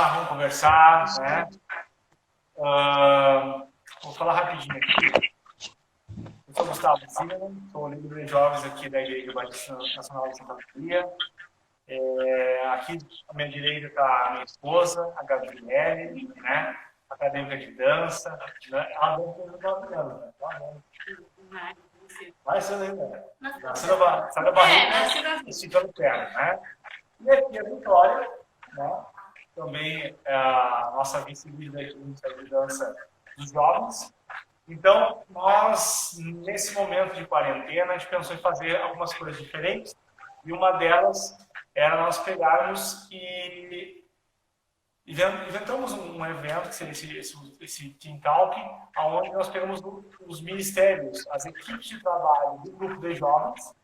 falar, vamos conversar, né? Vou falar rapidinho aqui. Eu sou Gustavo Zimmermann, sou líder de jovens aqui da Igreja Batista Nacional de Santa Maria. Aqui à minha direita está a minha esposa, a Gabriele, né? Acadêmica de dança. Né? Ela dança desde os 9 anos, né? Vai ser ainda. Nasceu da barriga e esticando perna, né? E aqui a Vitória, né? Também é a nossa vice-líder de dança dos jovens. Então, nós, nesse momento de quarentena, a gente pensou em fazer algumas coisas diferentes. E uma delas era nós pegarmos e inventamos um evento, que seria esse Team Talk, onde nós pegamos os ministérios, as equipes de trabalho do grupo de jovens,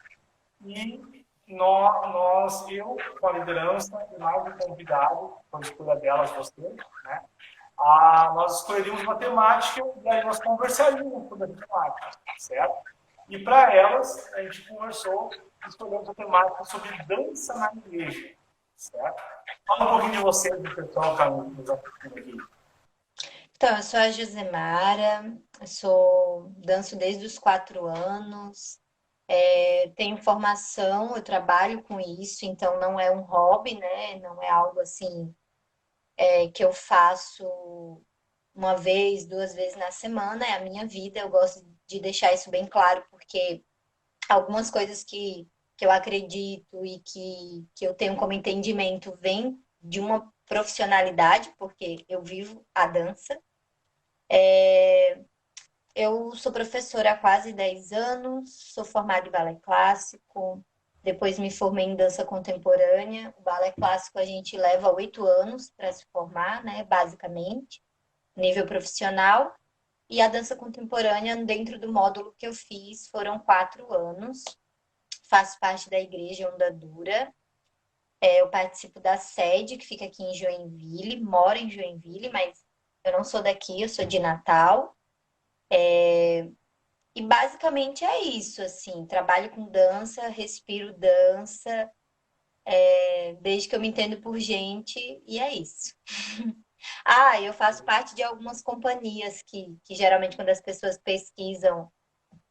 e eu, com a liderança, e mais um convidado, por escolha delas, você, né? Nós escolheríamos uma temática e aí nós conversaríamos sobre a temática, certo? E para elas, a gente conversou e escolhemos a temática sobre dança na igreja, certo? Fala um pouquinho de você, do pessoal que está nos assistindo aqui. Então, eu sou a Josemara, danço desde os 4 anos, tenho formação, eu trabalho com isso, então não é um hobby, né? Não é algo assim que eu faço uma vez, 2 vezes na semana, é a minha vida, eu gosto de deixar isso bem claro, porque algumas coisas que eu acredito e que eu tenho como entendimento vêm de uma profissionalidade, porque eu vivo a dança. Eu sou professora há quase 10 anos, sou formada em balé clássico, depois me formei em dança contemporânea. O balé clássico a gente leva 8 anos para se formar, né, basicamente, nível profissional. E a dança contemporânea, dentro do módulo que eu fiz, foram 4 anos. Faço parte da Igreja Onda Dura. Eu participo da sede, que fica aqui em Joinville, moro em Joinville, mas eu não sou daqui, eu sou de Natal. E basicamente é isso, assim, trabalho com dança, respiro dança, desde que eu me entendo por gente, e é isso. Eu faço parte de algumas companhias que geralmente quando as pessoas pesquisam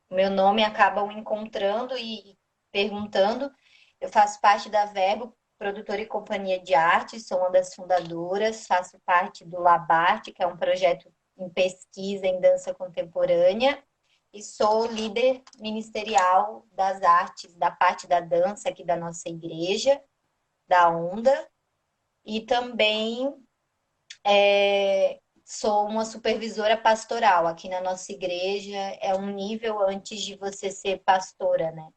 o meu nome acabam encontrando e perguntando. Eu faço parte da Verbo, produtora e companhia de arte, sou uma das fundadoras, faço parte do Labarte, que é um projeto em pesquisa em dança contemporânea, e sou líder ministerial das artes, da parte da dança aqui da nossa igreja, da Onda, e também sou uma supervisora pastoral. Aqui na nossa igreja é um nível antes de você ser pastora, né?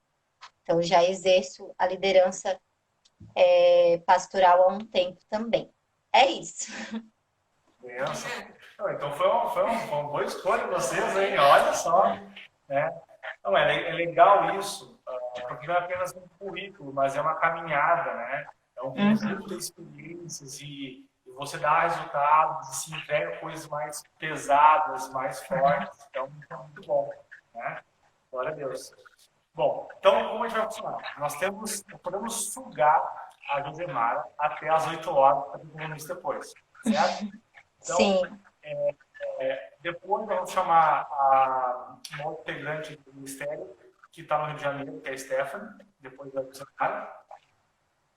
Então, já exerço a liderança pastoral há um tempo também. É isso. Benção. Então foi uma boa escolha de vocês, hein? Olha só. Né? Não, é legal isso, porque não é apenas um currículo, mas é uma caminhada, né? É um conjunto de experiências e você dá resultados e se entrega coisas mais pesadas, mais fortes. Então, é muito bom, né? Glória a Deus. Bom, então, como a gente vai funcionar? Podemos sugar a Josemara até as 8 horas para terminar isso depois, certo? Então, Sim. depois vamos chamar uma outra integrante do Ministério, que está no Rio de Janeiro, que é a Stephanie, depois da Bolsonaro.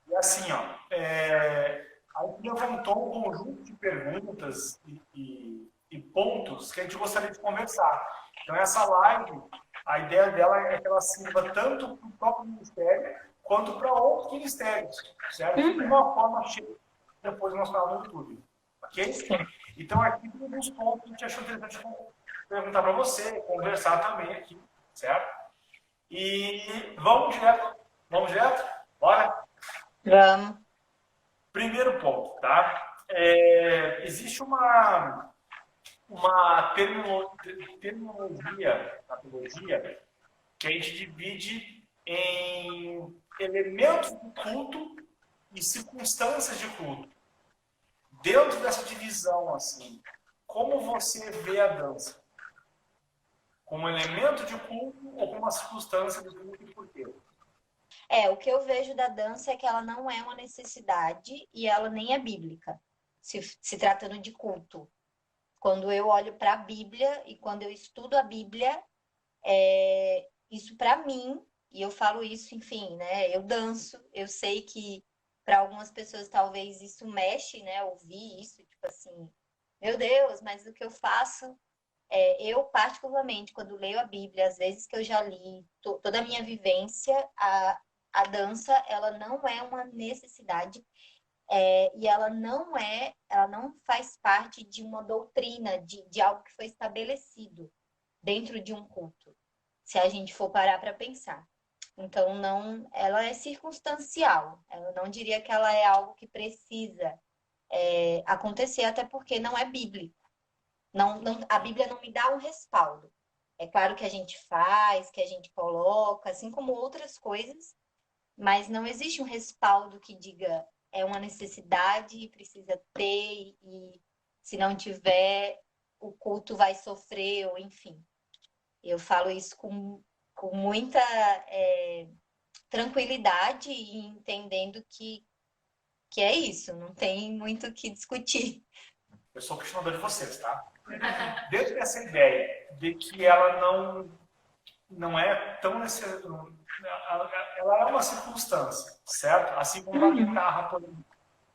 E assim, a gente levantou um conjunto de perguntas e pontos que a gente gostaria de conversar. Então, essa live, a ideia dela é que ela sirva tanto para o próprio Ministério, quanto para outros ministérios, certo? De uma forma cheia, depois nós falamos no YouTube. Ok? Então, aqui tem alguns pontos que a gente achou interessante perguntar para você, conversar também aqui, certo? E vamos direto? Vamos direto? Bora? Vamos. Primeiro ponto, tá? Existe uma terminologia na teologia que a gente divide em elementos do culto e circunstâncias de culto. Dentro dessa divisão, assim, como você vê a dança? Como elemento de culto ou como uma circunstância de culto e por quê? O que eu vejo da dança é que ela não é uma necessidade e ela nem é bíblica. se tratando de culto. Quando eu olho para a Bíblia e quando eu estudo a Bíblia, isso para mim, e eu falo isso, enfim, né? Eu danço, eu sei que para algumas pessoas talvez isso mexe, né? Ouvir isso, tipo assim, meu Deus, mas o que eu faço eu particularmente, quando leio a Bíblia, às vezes que eu já li, toda a minha vivência, a dança, ela não é uma necessidade, e ela não faz parte de uma doutrina, de algo que foi estabelecido dentro de um culto, se a gente for parar para pensar. Então, não, ela é circunstancial. Eu não diria que ela é algo que precisa acontecer, até porque não é bíblico. Não, a Bíblia não me dá um respaldo. É claro que a gente faz, que a gente coloca, assim como outras coisas, mas não existe um respaldo que diga é uma necessidade, precisa ter, e se não tiver, o culto vai sofrer, ou enfim. Eu falo isso com muita tranquilidade e entendendo que é isso, não tem muito o que discutir. Eu sou questionador de vocês, tá? Dentro dessa ideia de que ela não é tão necessária, ela é uma circunstância, certo? Assim como a Uhum, guitarra, por exemplo,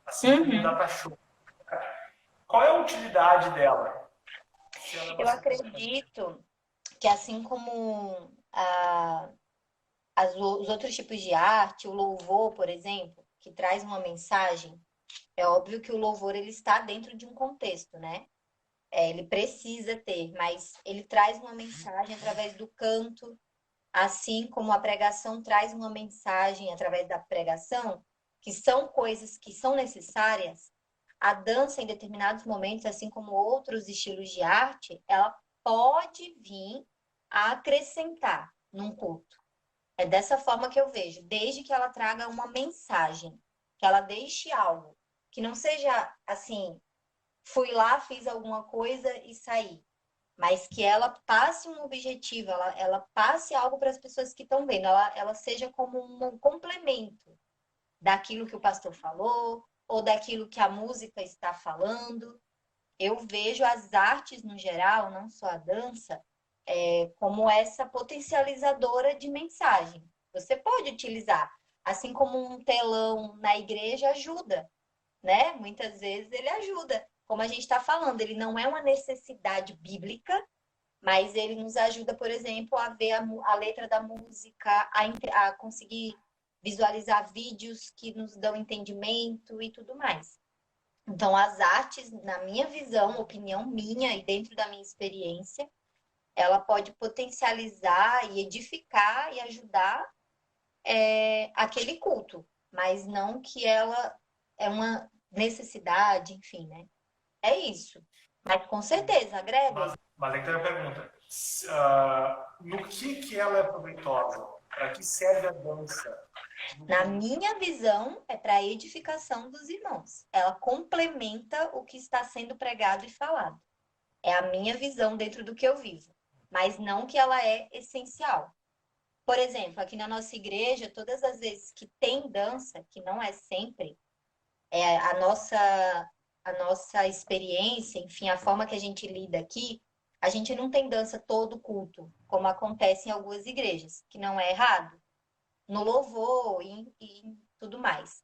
assim como o uhum. data show. Qual é a utilidade dela? Se ela é uma Eu circunstância. acredito que assim como os outros tipos de arte, o louvor, por exemplo, que traz uma mensagem, é óbvio que o louvor ele está dentro de um contexto, né? Ele precisa ter, mas ele traz uma mensagem através do canto, assim como a pregação traz uma mensagem através da pregação, que são coisas que são necessárias. A dança, em determinados momentos, assim como outros estilos de arte, ela pode vir a acrescentar num culto. É dessa forma que eu vejo, desde que ela traga uma mensagem, que ela deixe algo, que não seja assim, fui lá, fiz alguma coisa e saí, mas que ela passe um objetivo, ela passe algo para as pessoas que estão vendo, ela seja como um complemento daquilo que o pastor falou ou daquilo que a música está falando. Eu vejo as artes no geral, não só a dança, como essa potencializadora de mensagem. Você pode utilizar, assim como um telão na igreja ajuda, né? Muitas vezes ele ajuda. Como a gente está falando, ele não é uma necessidade bíblica, mas ele nos ajuda, por exemplo, a ver a letra da música, a conseguir visualizar vídeos que nos dão entendimento e tudo mais. Então, as artes, na minha visão, opinião minha e dentro da minha experiência, ela pode potencializar e edificar e ajudar aquele culto, mas não que ela é uma necessidade, enfim, né? É isso. Mas com certeza, agrega. Mas então a pergunta, no que ela é proveitosa? Para que serve a dança? Na minha visão, é para a edificação dos irmãos. Ela complementa o que está sendo pregado e falado. É a minha visão dentro do que eu vivo, mas não que ela é essencial. Por exemplo, aqui na nossa igreja, todas as vezes que tem dança, que não é sempre, é a nossa experiência, enfim, a forma que a gente lida aqui, a gente não tem dança todo culto, como acontece em algumas igrejas, que não é errado, no louvor e tudo mais.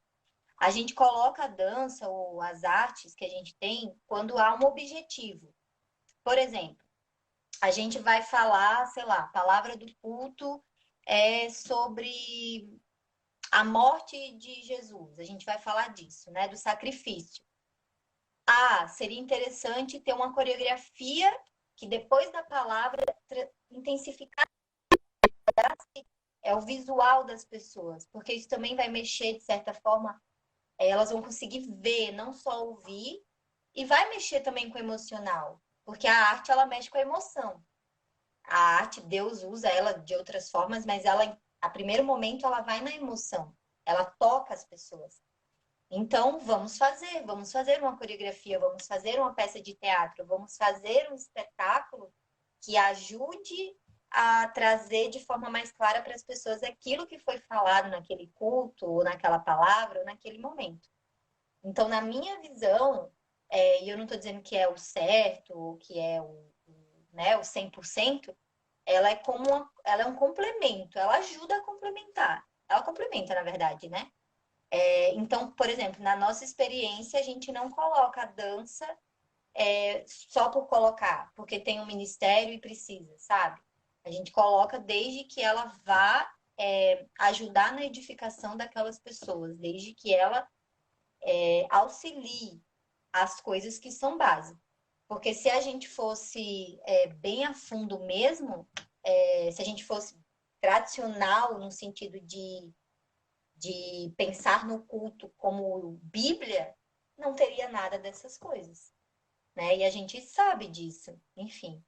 A gente coloca a dança ou as artes que a gente tem quando há um objetivo. Por exemplo, a gente vai falar, sei lá, a palavra do culto é sobre a morte de Jesus. A gente vai falar disso, né? Do sacrifício. Ah, seria interessante ter uma coreografia que depois da palavra intensificar o visual das pessoas, porque isso também vai mexer, de certa forma, elas vão conseguir ver, não só ouvir, e vai mexer também com o emocional, porque a arte, ela mexe com a emoção. A arte, Deus usa ela de outras formas, mas ela, a primeiro momento, ela vai na emoção, ela toca as pessoas. Então, vamos fazer uma coreografia, vamos fazer uma peça de teatro, vamos fazer um espetáculo que ajude a trazer de forma mais clara para as pessoas aquilo que foi falado naquele culto, ou naquela palavra, ou naquele momento. Então, na minha visão, e eu não estou dizendo que é o certo, ou que é né, o 100%, ela é ela é um complemento, ela ajuda a complementar. Ela complementa, na verdade, né? Então, por exemplo, na nossa experiência, a gente não coloca a dança só por colocar, porque tem um ministério e precisa, sabe? A gente coloca desde que ela vá ajudar na edificação daquelas pessoas, desde que ela auxilie as coisas que são básicas. Porque se a gente fosse bem a fundo mesmo, se a gente fosse tradicional no sentido de pensar no culto como Bíblia, não teria nada dessas coisas, né? E a gente sabe disso, enfim.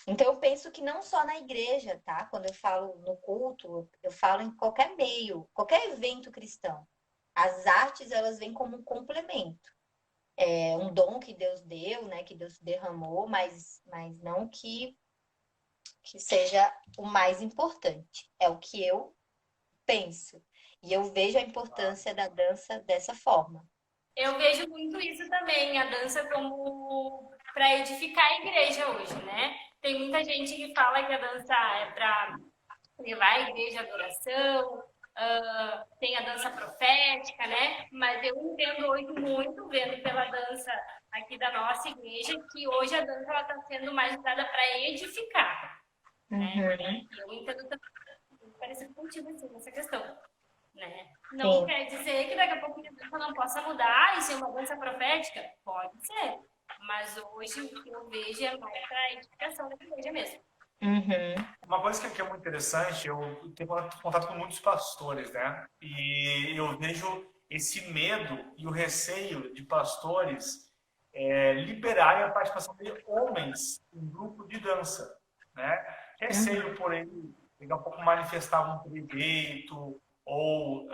Então eu penso que não só na igreja, tá? Quando eu falo no culto, eu falo em qualquer meio, qualquer evento cristão. As artes, elas vêm como um complemento. É um dom que Deus deu, né? Que Deus derramou, mas não que seja o mais importante. É o que eu penso. E eu vejo a importância da dança dessa forma. Eu vejo muito isso também, a dança como para edificar a igreja hoje, né? Tem muita gente que fala que a dança é para levar a igreja à adoração, tem a dança profética, né? Mas eu entendo hoje muito, vendo pela dança aqui da nossa igreja, que hoje a dança está sendo mais usada para edificar, né? Uhum, E eu entendo também, parecido contigo, assim, nessa questão. Né? Não sim. quer dizer que daqui a pouco a dança não possa mudar e ser uma dança profética? Pode ser. Mas hoje o que eu vejo é mais para a edificação da igreja mesmo. Uhum, Uma coisa que é muito interessante, eu tenho contato com muitos pastores, né? E eu vejo esse medo e o receio de pastores liberarem a participação de homens em grupo de dança, né? uhum. Receio por ele daqui a pouco manifestar um trejeito ou,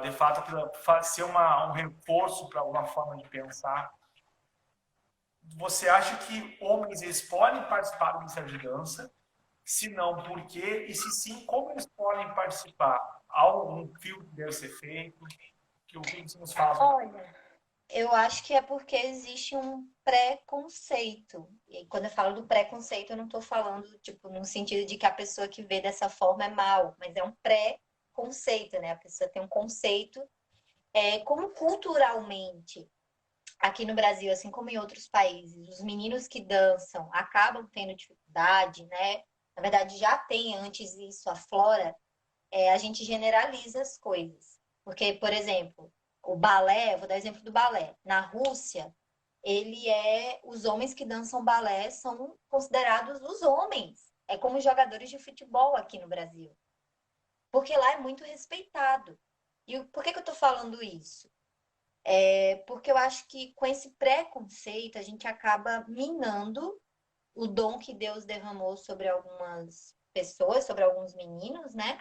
de fato, ser um reforço para alguma forma de pensar. Você acha que homens eles podem participar do Ministério de Dança? Se não, por quê? E se sim, como eles podem participar? Há algum filtro que deve ser feito? O que você nos fala sobre Olha, eu acho que é porque existe um preconceito. E quando eu falo do preconceito, eu não estou falando, tipo, no sentido de que a pessoa que vê dessa forma é mal, mas é um pré-conceito, né? A pessoa tem um conceito, como culturalmente, aqui no Brasil, assim como em outros países, os meninos que dançam acabam tendo dificuldade, né? Na verdade, já tem antes isso, a flora, a gente generaliza as coisas. Porque, por exemplo, o balé, vou dar exemplo do balé. Na Rússia, os homens que dançam balé são considerados os homens. É como os jogadores de futebol aqui no Brasil. Porque lá é muito respeitado. E por que que eu tô falando isso? Porque eu acho que com esse preconceito a gente acaba minando o dom que Deus derramou sobre algumas pessoas, sobre alguns meninos, né?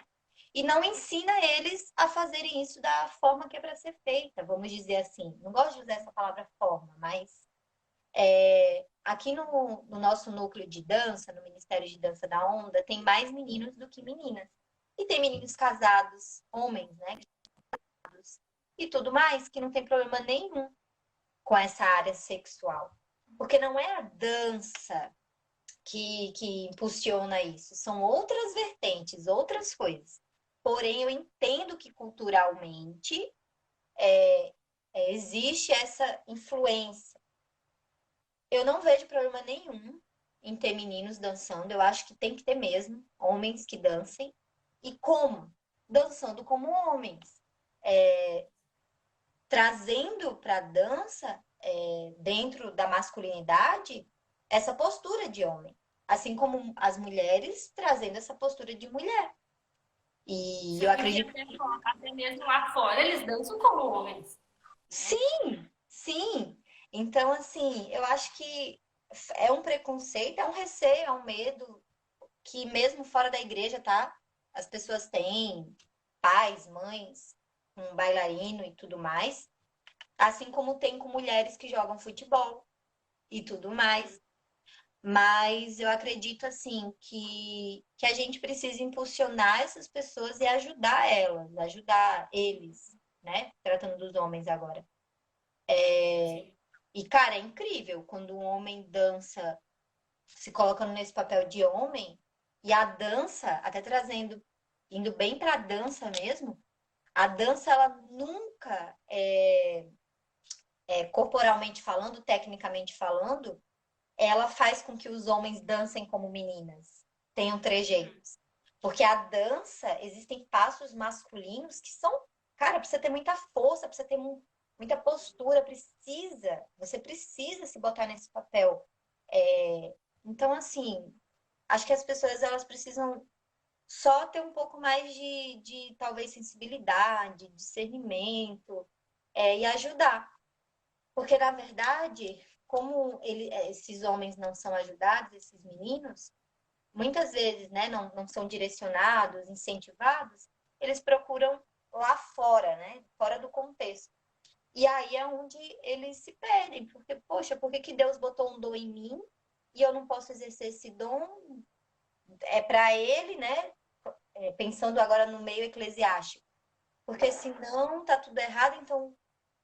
E não ensina eles a fazerem isso da forma que é para ser feita, vamos dizer assim. Não gosto de usar essa palavra forma, mas aqui no nosso núcleo de dança, no Ministério de Dança da Onda, tem mais meninos do que meninas. E tem meninos casados, homens, né? E tudo mais, que não tem problema nenhum com essa área sexual. Porque não é a dança que impulsiona isso, são outras vertentes, outras coisas. Porém, eu entendo que culturalmente existe essa influência. Eu não vejo problema nenhum em ter meninos dançando, eu acho que tem que ter mesmo, homens que dancem. E como? Dançando como homens. Trazendo para a dança, dentro da masculinidade, essa postura de homem. Assim como as mulheres trazendo essa postura de mulher. E eu Sim, e acredito. até mesmo lá fora eles dançam como homens. Né? Sim, sim. Então, assim, eu acho que é um preconceito, é um receio, é um medo que mesmo fora da igreja, tá? As pessoas têm pais, mães, um bailarino e tudo mais. Assim como tem com mulheres que jogam futebol e tudo mais. Mas eu acredito, assim, que a gente precisa impulsionar essas pessoas e ajudar elas, ajudar eles, né? Tratando dos homens agora. Sim. E, cara, é incrível quando um homem dança, se colocando nesse papel de homem, e a dança, até trazendo, indo bem pra dança mesmo, a dança, ela nunca, corporalmente falando, tecnicamente falando, ela faz com que os homens dancem como meninas, tenham trejeitos. Porque a dança, existem passos masculinos que são, cara, precisa ter muita força, precisa ter muita postura, você precisa se botar nesse papel. Então, assim, acho que as pessoas elas precisam só ter um pouco mais de talvez sensibilidade, discernimento, e ajudar. Porque, na verdade, como esses homens não são ajudados, esses meninos, muitas vezes, né, não são direcionados, incentivados, eles procuram lá fora, né, fora do contexto. E aí é onde eles se perdem, porque, poxa, por que que Deus botou um dom em mim e eu não posso exercer esse dom? É para ele, né, pensando agora no meio eclesiástico. Porque senão tá tudo errado, então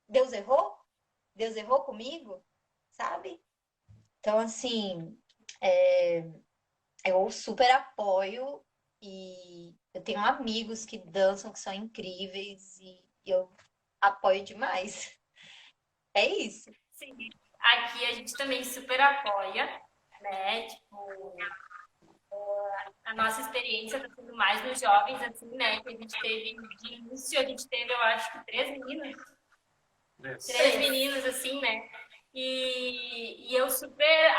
Deus errou? Deus errou comigo? Sabe? Então, assim, eu super apoio e eu tenho amigos que dançam que são incríveis e eu apoio demais. É isso. Sim, aqui a gente também super apoia, né? Tipo, a nossa experiência está sendo mais nos jovens, assim, né? Que a gente teve de início, a gente teve, eu acho que três meninos, assim, né? E eu super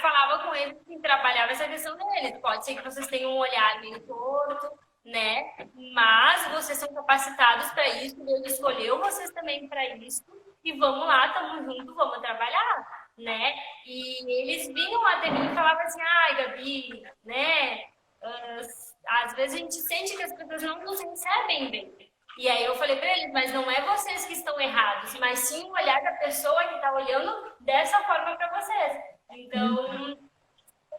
falava com eles que trabalhava essa questão deles. Pode ser que vocês tenham um olhar meio torto, né? Mas vocês são capacitados para isso, Deus escolheu vocês também para isso. E vamos lá, estamos juntos, vamos trabalhar, né? E eles vinham até mim e falavam assim, ai, Gabi, né? Às vezes a gente sente que as pessoas não nos recebem bem. E aí eu falei para eles, mas não é vocês que estão errados, mas sim o olhar da pessoa que está olhando dessa forma para vocês. Então,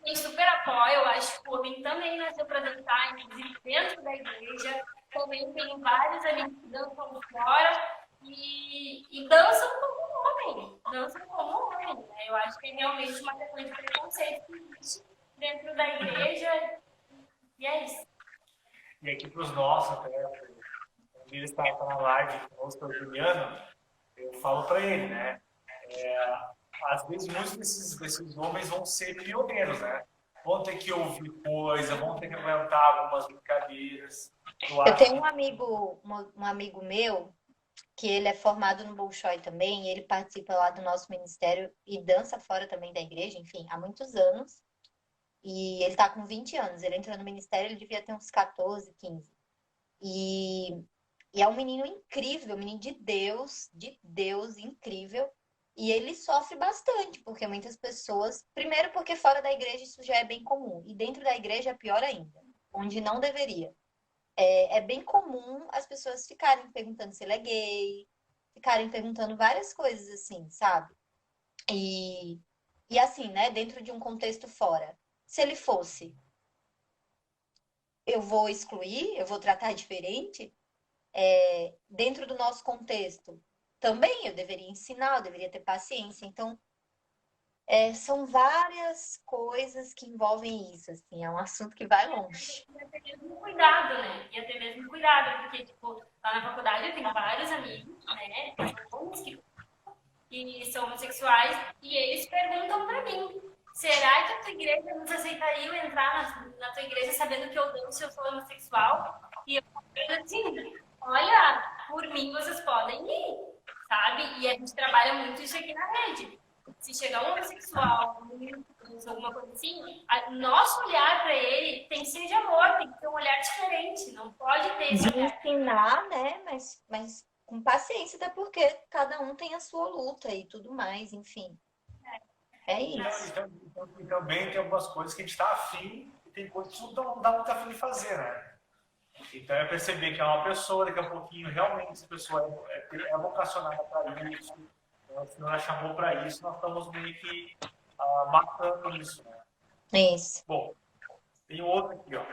eu super apoio, eu acho que o homem também nasceu para dançar, inclusive dentro da igreja. Também tenho vários amigos que dançam fora e dançam como homem. Dançam como homem, né? Eu acho que é realmente uma questão de preconceito que existe dentro da igreja. E é isso. E aqui para os nossos, até, quando ele está na live conosco, o Juliano, eu falo para ele, né? Às vezes, muitos desses homens vão ser pioneiros, né? Vão ter que ouvir coisa, vão ter que aguentar algumas brincadeiras. Eu tenho um amigo meu que ele é formado no Bolshoi também, e ele participa lá do nosso ministério e dança fora também da igreja, enfim, há muitos anos. E ele tá com 20 anos. Ele entrou no ministério, ele devia ter uns 14, 15. E, e é um menino incrível, um menino de Deus, incrível. E ele sofre bastante, porque muitas pessoas. Primeiro, porque fora da igreja isso já é bem comum. E dentro da igreja é pior ainda, onde não deveria. É bem comum as pessoas ficarem perguntando se ele é gay, ficarem perguntando várias coisas assim, sabe? E, e assim, né, dentro de um contexto fora. Se ele fosse, eu vou excluir, eu vou tratar diferente, dentro do nosso contexto. Também eu deveria ensinar, eu deveria ter paciência. Então, são várias coisas que envolvem isso, assim, é um assunto que vai longe. E até mesmo cuidado, né? E até mesmo cuidado, porque, tipo, lá na faculdade eu tenho vários amigos, né? Homens que são homossexuais, e eles perguntam pra mim: será que a tua igreja nos aceitaria eu entrar na tua igreja sabendo que eu danço se eu sou homossexual? E eu falo assim: olha, por mim vocês podem ir, sabe? E a gente trabalha muito isso aqui na rede. Se chegar um homossexual, alguma coisa assim, nosso olhar para ele tem que ser de amor, tem que ter um olhar diferente, não pode ter esse De olhar. ensinar, né? Mas com paciência, até porque cada um tem a sua luta e tudo mais, enfim. É isso. E também tem algumas coisas que a gente está afim e tem coisas que não dá muito afim de fazer, né? Então é perceber que é uma pessoa, daqui a pouquinho, realmente essa pessoa é vocacionada para isso, o Senhor a chamou para isso, nós estamos meio que matando isso, né? Isso. Bom, tem outro aqui, ó.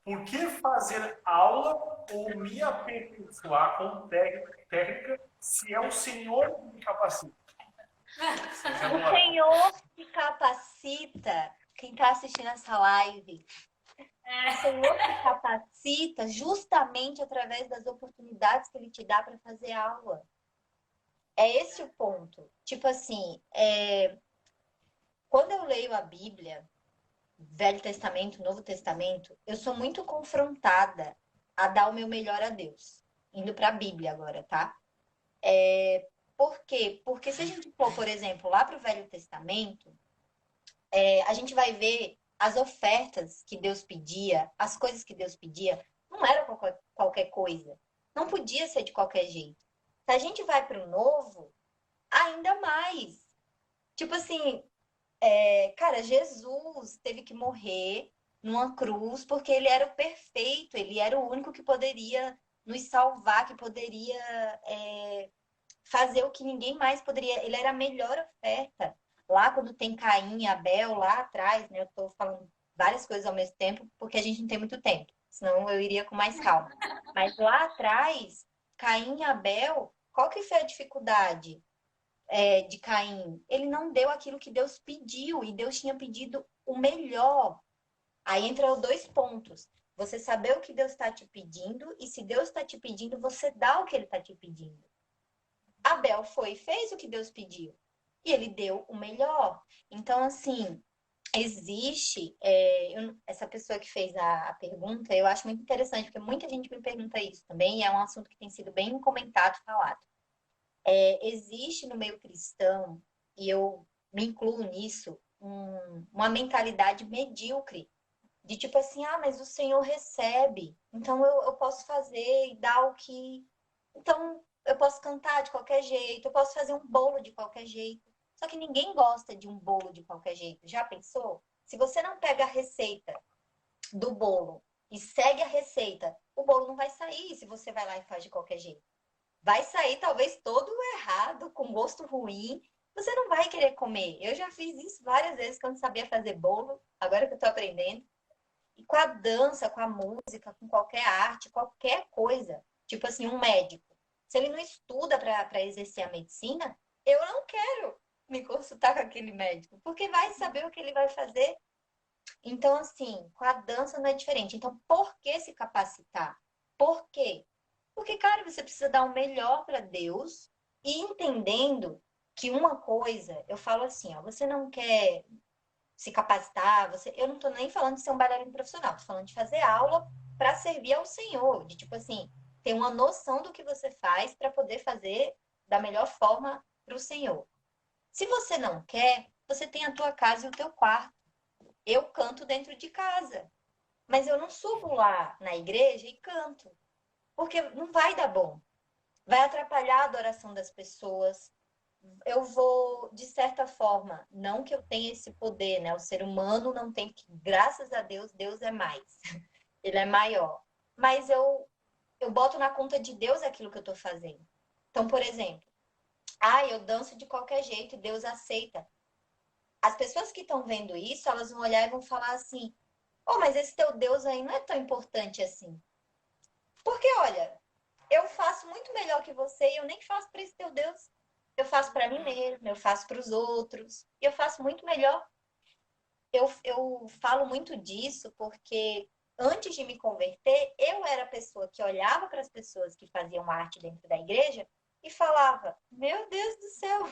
Por que fazer aula ou me aperfeiçoar com técnica se é o Senhor que me capacita? Seja O boa. Senhor te capacita, quem está assistindo essa live, o Senhor te capacita justamente através das oportunidades que Ele te dá para fazer aula. É esse o ponto. Tipo assim, quando eu leio a Bíblia, Velho Testamento, Novo Testamento, eu sou muito confrontada a dar o meu melhor a Deus. Indo para a Bíblia agora, tá? Por quê? Porque se a gente for, por exemplo, lá para o Velho Testamento, a gente vai ver as ofertas que Deus pedia, as coisas que Deus pedia, não era qualquer coisa. Não podia ser de qualquer jeito. Se a gente vai para o Novo, ainda mais. Tipo assim, cara, Jesus teve que morrer numa cruz porque ele era o perfeito, ele era o único que poderia nos salvar, que poderia fazer o que ninguém mais poderia. Ele era a melhor oferta. Lá quando tem Caim e Abel, lá atrás, né? Eu tô falando várias coisas ao mesmo tempo, porque a gente não tem muito tempo, senão eu iria com mais calma. Mas lá atrás, Caim e Abel, qual que foi a dificuldade de Caim? Ele não deu aquilo que Deus pediu, e Deus tinha pedido o melhor. Aí entram dois pontos. Você saber o que Deus está te pedindo, e se Deus está te pedindo, você dá o que ele está te pedindo. Abel foi e fez o que Deus pediu. E ele deu o melhor. Então, assim, existe. Essa pessoa que fez a pergunta, eu acho muito interessante, porque muita gente me pergunta isso também, e é um assunto que tem sido bem comentado, falado. Existe no meio cristão, e eu me incluo nisso, uma mentalidade medíocre. De tipo assim, mas o Senhor recebe, então eu posso fazer e dar o que. Então eu posso cantar de qualquer jeito, eu posso fazer um bolo de qualquer jeito. Só que ninguém gosta de um bolo de qualquer jeito. Já pensou? Se você não pega a receita do bolo e segue a receita, o bolo não vai sair se você vai lá e faz de qualquer jeito. Vai sair talvez todo errado, com gosto ruim. Você não vai querer comer. Eu já fiz isso várias vezes quando sabia fazer bolo, agora que eu tô aprendendo. E com a dança, com a música, com qualquer arte, qualquer coisa. Tipo assim, um médico. Se ele não estuda para exercer a medicina, eu não quero me consultar com aquele médico, porque vai saber o que ele vai fazer. Então, assim, com a dança não é diferente. Então, por que se capacitar? Por quê? Porque, cara, você precisa dar o melhor para Deus e entendendo que uma coisa, eu falo assim, ó, você não quer se capacitar, eu não estou nem falando de ser um bailarino profissional, estou falando de fazer aula para servir ao Senhor, de tipo assim, ter uma noção do que você faz para poder fazer da melhor forma para o Senhor. Se você não quer, você tem a tua casa e o teu quarto. Eu canto dentro de casa, mas eu não subo lá na igreja e canto, porque não vai dar bom. Vai atrapalhar a adoração das pessoas, eu vou, de certa forma, não que eu tenha esse poder, né? O ser humano não tem que, graças a Deus, Deus é mais. Ele é maior. Mas eu boto na conta de Deus aquilo que eu tô fazendo. Então, por exemplo, eu danço de qualquer jeito e Deus aceita. As pessoas que estão vendo isso, elas vão olhar e vão falar assim: "Oh, mas esse teu Deus aí não é tão importante assim". Porque, olha, eu faço muito melhor que você e eu nem faço para esse teu Deus. Eu faço para mim mesmo, eu faço para os outros. E eu faço muito melhor. Eu falo muito disso porque antes de me converter, eu era a pessoa que olhava para as pessoas que faziam arte dentro da igreja e falava: Meu Deus do céu!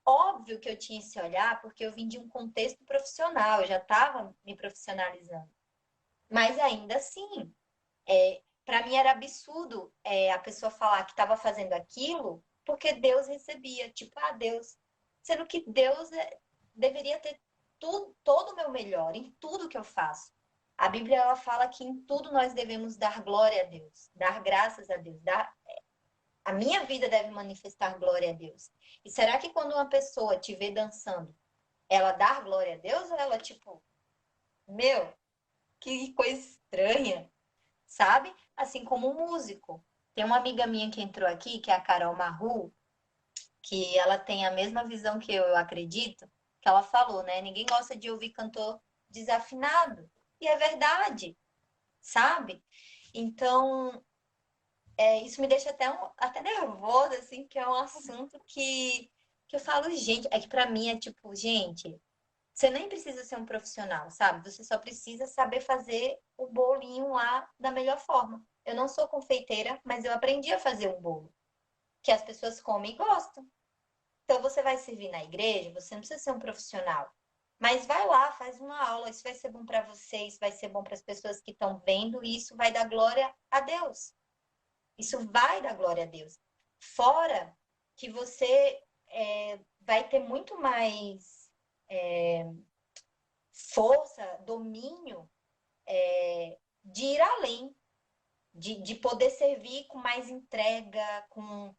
Óbvio que eu tinha esse olhar porque eu vim de um contexto profissional, eu já estava me profissionalizando. Mas ainda assim, para mim era absurdo a pessoa falar que estava fazendo aquilo porque Deus recebia. Tipo, Deus. Sendo que Deus deveria ter tudo, todo o meu melhor em tudo que eu faço. A Bíblia ela fala que em tudo nós devemos dar glória a Deus, dar graças a Deus, a minha vida deve manifestar glória a Deus. E será que quando uma pessoa te vê dançando, ela dá glória a Deus ou ela tipo, meu, que coisa estranha? Sabe? Assim como um músico. Tem uma amiga minha que entrou aqui, que é a Carol Marru, que ela tem a mesma visão que eu acredito, que ela falou, né? Ninguém gosta de ouvir cantor desafinado. E é verdade, sabe? Então, isso me deixa até nervosa, assim, que é um assunto que Que eu falo, gente, é que pra mim é tipo, gente, você nem precisa ser um profissional, sabe? Você só precisa saber fazer o bolinho lá da melhor forma. Eu não sou confeiteira, mas eu aprendi a fazer um bolo que as pessoas comem e gostam. Então você vai servir na igreja, você não precisa ser um profissional. Mas vai lá, faz uma aula, isso vai ser bom para você, isso vai ser bom para as pessoas que estão vendo, e isso vai dar glória a Deus. Isso vai dar glória a Deus. Fora que você vai ter muito mais força, domínio de ir além, de poder servir com mais entrega, com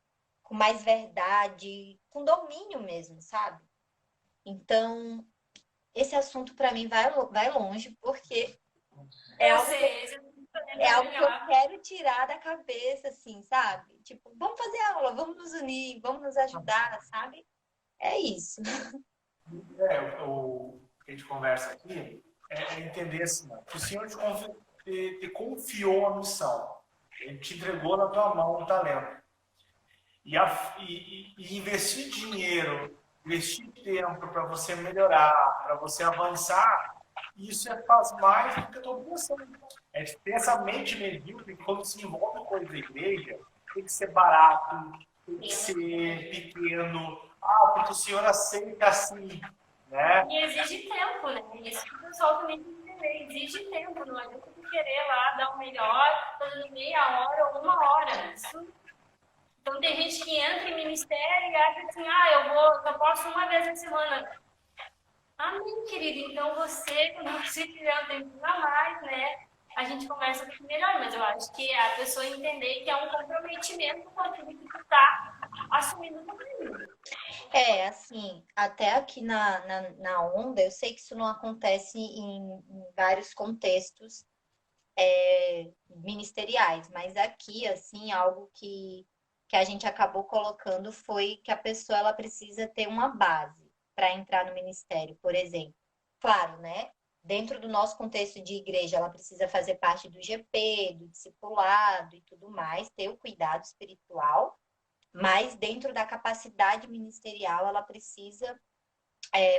mais verdade, com domínio mesmo, sabe? Então, esse assunto para mim vai longe, porque é Eu algo que sei, esse é é algo que eu legal. quero tirar da cabeça, assim, sabe? Tipo, vamos fazer aula, vamos nos unir, vamos nos ajudar, sabe? É isso. O que a gente conversa aqui é entender assim, que o Senhor te confiou a missão. Ele te entregou na tua mão o talento. E investir dinheiro, investir tempo para você melhorar, para você avançar, isso faz mais do que a tua obrigação. É ter essa mente medíocre que quando se envolve com coisa da igreja, tem que ser barato, tem que ser pequeno. Ah, porque o Senhor aceita assim, né? E exige tempo, né? Isso que o pessoal também tem que entender. Exige tempo, não adianta tu querer lá dar o melhor, fazendo meia hora ou uma hora. Então tem gente que entra em ministério e acha assim, eu posso uma vez na semana. Amém, querido. Então você, quando você tiver um tempo a mais, né? A gente conversa um pouco melhor, mas eu acho que é a pessoa entender que é um comprometimento com aquilo que tu tá assumindo no caminho. Assim, até aqui na Onda, eu sei que isso não acontece em vários contextos ministeriais, mas aqui, assim, algo que a gente acabou colocando foi que a pessoa ela precisa ter uma base para entrar no ministério, por exemplo. Claro, né? Dentro do nosso contexto de igreja, ela precisa fazer parte do GP, do discipulado e tudo mais, ter o cuidado espiritual, mas dentro da capacidade ministerial, ela precisa,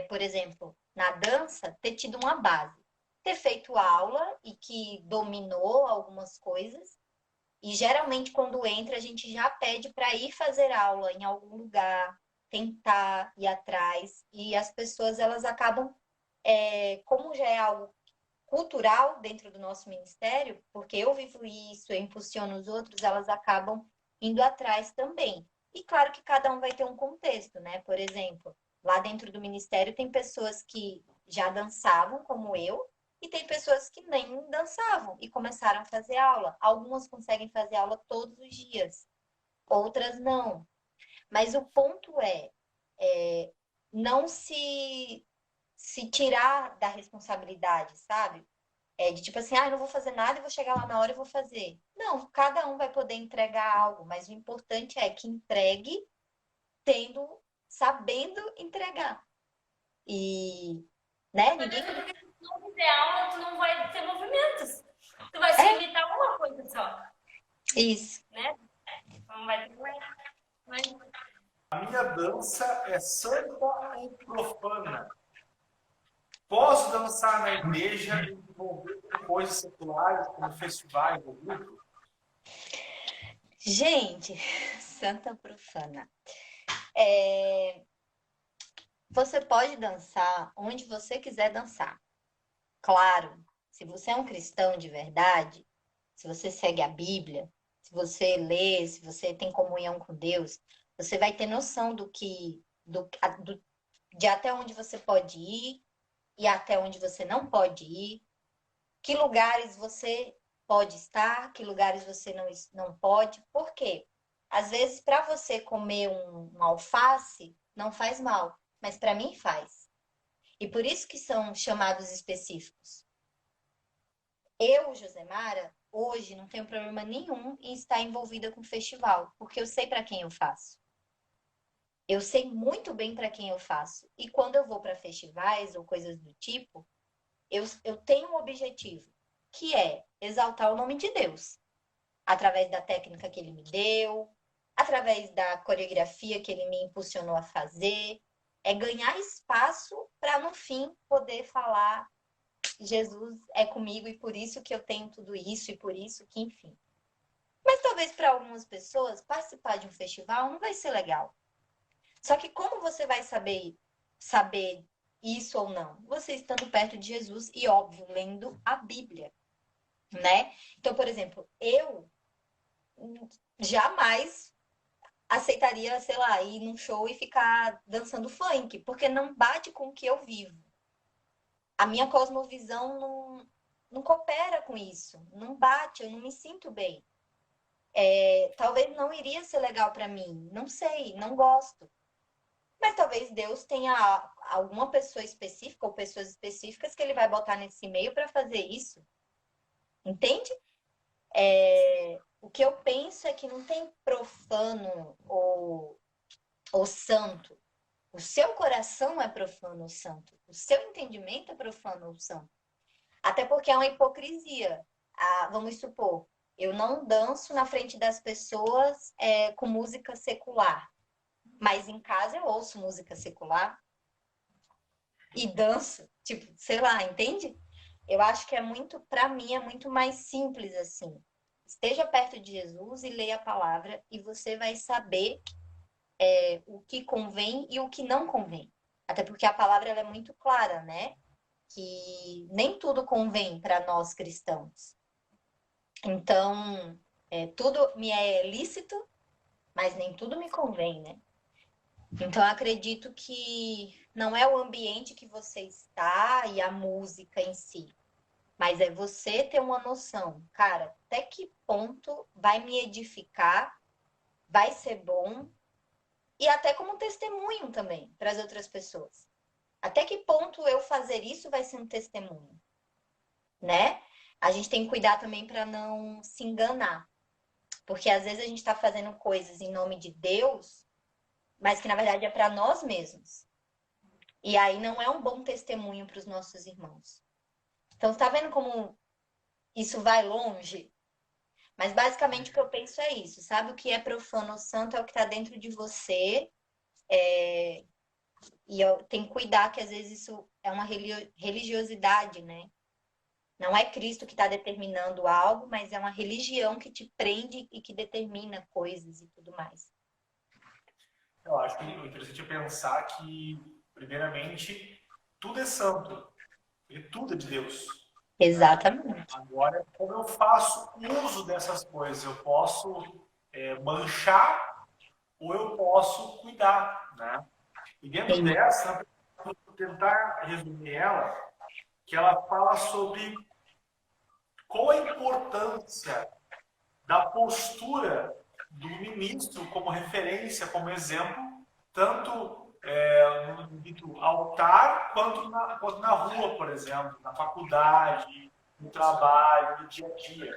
por exemplo, na dança, ter tido uma base, ter feito aula e que dominou algumas coisas. E geralmente, quando entra, a gente já pede para ir fazer aula em algum lugar, tentar ir atrás. E as pessoas, elas acabam, como já é algo cultural dentro do nosso ministério, porque eu vivo isso, eu impulsiono os outros, elas acabam indo atrás também. E claro que cada um vai ter um contexto, né? Por exemplo, lá dentro do ministério tem pessoas que já dançavam, como eu, e tem pessoas que nem dançavam e começaram a fazer aula. Algumas conseguem fazer aula todos os dias, outras não. Mas o ponto é não se tirar da responsabilidade, sabe? De tipo assim, eu não vou fazer nada e vou chegar lá na hora e vou fazer. Não, cada um vai poder entregar algo, mas o importante é que entregue sabendo entregar. E, né, Mas ninguém. mesmo porque se tu não fizer aula, tu não vai ter movimentos. Tu vai se É limitar a uma coisa só, isso. né? Não vai ter mais. A minha dança é santa ou profana? Posso dançar na igreja e envolver com coisas seculares, como festivais ou grupo? Gente, santa profana. Você pode dançar onde você quiser dançar. Claro, se você é um cristão de verdade, se você segue a Bíblia, se você lê, se você tem comunhão com Deus, você vai ter noção de até onde você pode ir e até onde você não pode ir, que lugares você pode estar, que lugares você não pode. Por quê? Às vezes, para você comer um alface, não faz mal, mas para mim faz. E por isso que são chamados específicos. Eu, Josemara, hoje não tenho problema nenhum em estar envolvida com festival, porque eu sei para quem eu faço. Eu sei muito bem para quem eu faço. E quando eu vou para festivais ou coisas do tipo, eu tenho um objetivo, que é exaltar o nome de Deus, através da técnica que ele me deu, através da coreografia que ele me impulsionou a fazer, é ganhar espaço para no fim poder falar Jesus é comigo e por isso que eu tenho tudo isso e por isso que, enfim. Mas talvez para algumas pessoas participar de um festival não vai ser legal. Só que como você vai saber isso ou não? Você estando perto de Jesus e, óbvio, lendo a Bíblia, né? Então, por exemplo, eu jamais aceitaria, sei lá, ir num show e ficar dançando funk, porque não bate com o que eu vivo. A minha cosmovisão não coopera com isso, não bate, eu não me sinto bem. Talvez não iria ser legal para mim, não sei, não gosto. Mas talvez Deus tenha alguma pessoa específica ou pessoas específicas que ele vai botar nesse meio para fazer isso. Entende? O que eu penso é que não tem profano ou santo. O seu coração é profano ou santo. O seu entendimento é profano ou santo. Até porque é uma hipocrisia. Vamos supor, eu não danço na frente das pessoas com música secular. Mas em casa eu ouço música secular e danço. Tipo, sei lá, entende? Eu acho que para mim, é muito mais simples assim. Esteja perto de Jesus e leia a palavra e você vai saber o que convém e o que não convém. Até porque a palavra ela é muito clara, né? Que nem tudo convém para nós cristãos. Então, tudo me é lícito, mas nem tudo me convém, né? Então, eu acredito que não é o ambiente que você está e a música em si, mas é você ter uma noção, cara, até que ponto vai me edificar, vai ser bom, e até como testemunho também para as outras pessoas. Até que ponto eu fazer isso vai ser um testemunho, né? A gente tem que cuidar também para não se enganar, porque às vezes a gente está fazendo coisas em nome de Deus, mas que na verdade é para nós mesmos. E aí não é um bom testemunho para os nossos irmãos. Então, tá vendo como isso vai longe? Mas basicamente o que eu penso é isso, sabe? O que é profano ou santo é o que está dentro de você. E eu tenho que cuidar que às vezes isso é uma religiosidade, né? Não é Cristo que está determinando algo, mas é uma religião que te prende e que determina coisas e tudo mais. Eu acho que o interessante é pensar que, primeiramente, tudo é santo, porque tudo é de Deus. Exatamente. Agora, como eu faço uso dessas coisas? Eu posso manchar ou eu posso cuidar, né? E dentro Sim. dessa, vou tentar resumir ela, que ela fala sobre qual a importância da postura do ministro como referência, como exemplo, tanto no altar quanto na rua, por exemplo, na faculdade, no trabalho, no dia a dia.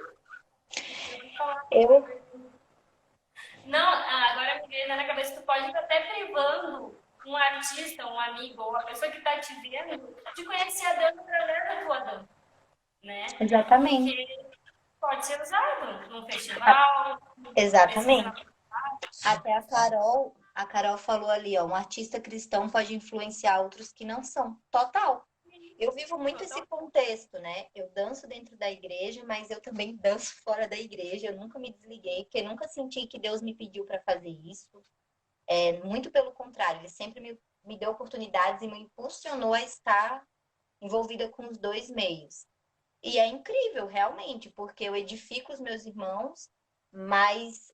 Não, agora me veio na cabeça, tu pode estar até privando um artista, um amigo, ou a pessoa que está te vendo, de conhecer a dança através da tua dança, né? Exatamente. Porque pode ser usado num festival. Exatamente. Até a Carol falou ali, ó, um artista cristão pode influenciar outros que não são. Total. Eu vivo muito esse contexto, né? Eu danço dentro da igreja, mas eu também danço fora da igreja. Eu nunca me desliguei, porque eu nunca senti que Deus me pediu para fazer isso. Muito pelo contrário, Ele sempre me deu oportunidades e me impulsionou a estar envolvida com os dois meios. E é incrível, realmente, porque eu edifico os meus irmãos, mas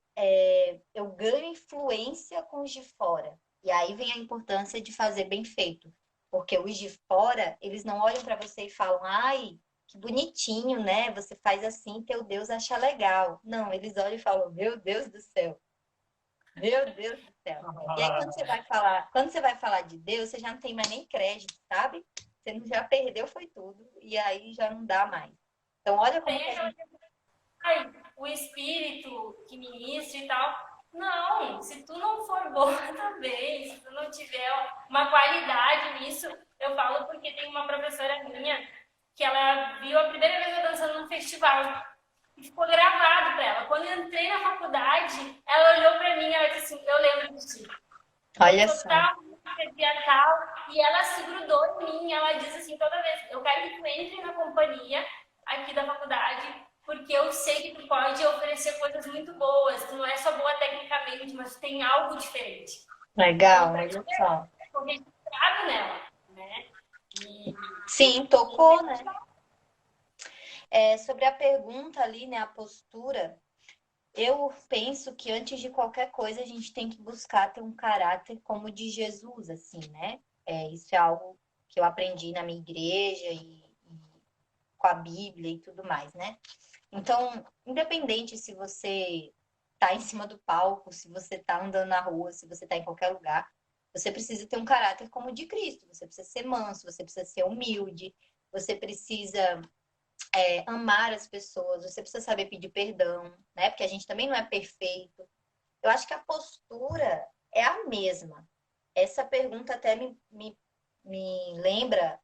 eu ganho influência com os de fora. E aí vem a importância de fazer bem feito. Porque os de fora, eles não olham para você e falam, ai, que bonitinho, né? Você faz assim, teu Deus acha legal. Não, eles olham e falam, meu Deus do céu. Meu Deus do céu. E aí, quando você vai falar de Deus, você já não tem mais nem crédito, sabe? Você já perdeu, foi tudo. E aí já não dá mais. Então, olha como que a gente... Ai, o espírito que ministra e tal. Não, se tu não for boa também, se tu não tiver uma qualidade nisso, eu falo porque tem uma professora minha que ela viu a primeira vez eu dançando num festival. E ficou gravado para ela. Quando eu entrei na faculdade, ela olhou para mim e ela disse assim, eu lembro de ti. Olha Eu só. tal, dia tal, e ela se grudou em mim. Ela diz assim toda vez: eu quero que tu entre na companhia aqui da faculdade, porque eu sei que tu pode oferecer coisas muito boas. Tu não é só boa tecnicamente, mas tu tem algo diferente. Legal, Então, pra olha ti, só. ficou registrado nela, né? E Sim, tocou, né? Sobre a pergunta ali, né, a postura, eu penso que antes de qualquer coisa a gente tem que buscar ter um caráter como o de Jesus, assim, né? Isso é algo que eu aprendi na minha igreja e com a Bíblia e tudo mais, né? Então, independente se você tá em cima do palco, se você tá andando na rua, se você tá em qualquer lugar, você precisa ter um caráter como o de Cristo. Você precisa ser manso, você precisa ser humilde, você precisa amar as pessoas, você precisa saber pedir perdão, né? Porque a gente também não é perfeito. Eu acho que a postura é a mesma. Essa pergunta até me lembra,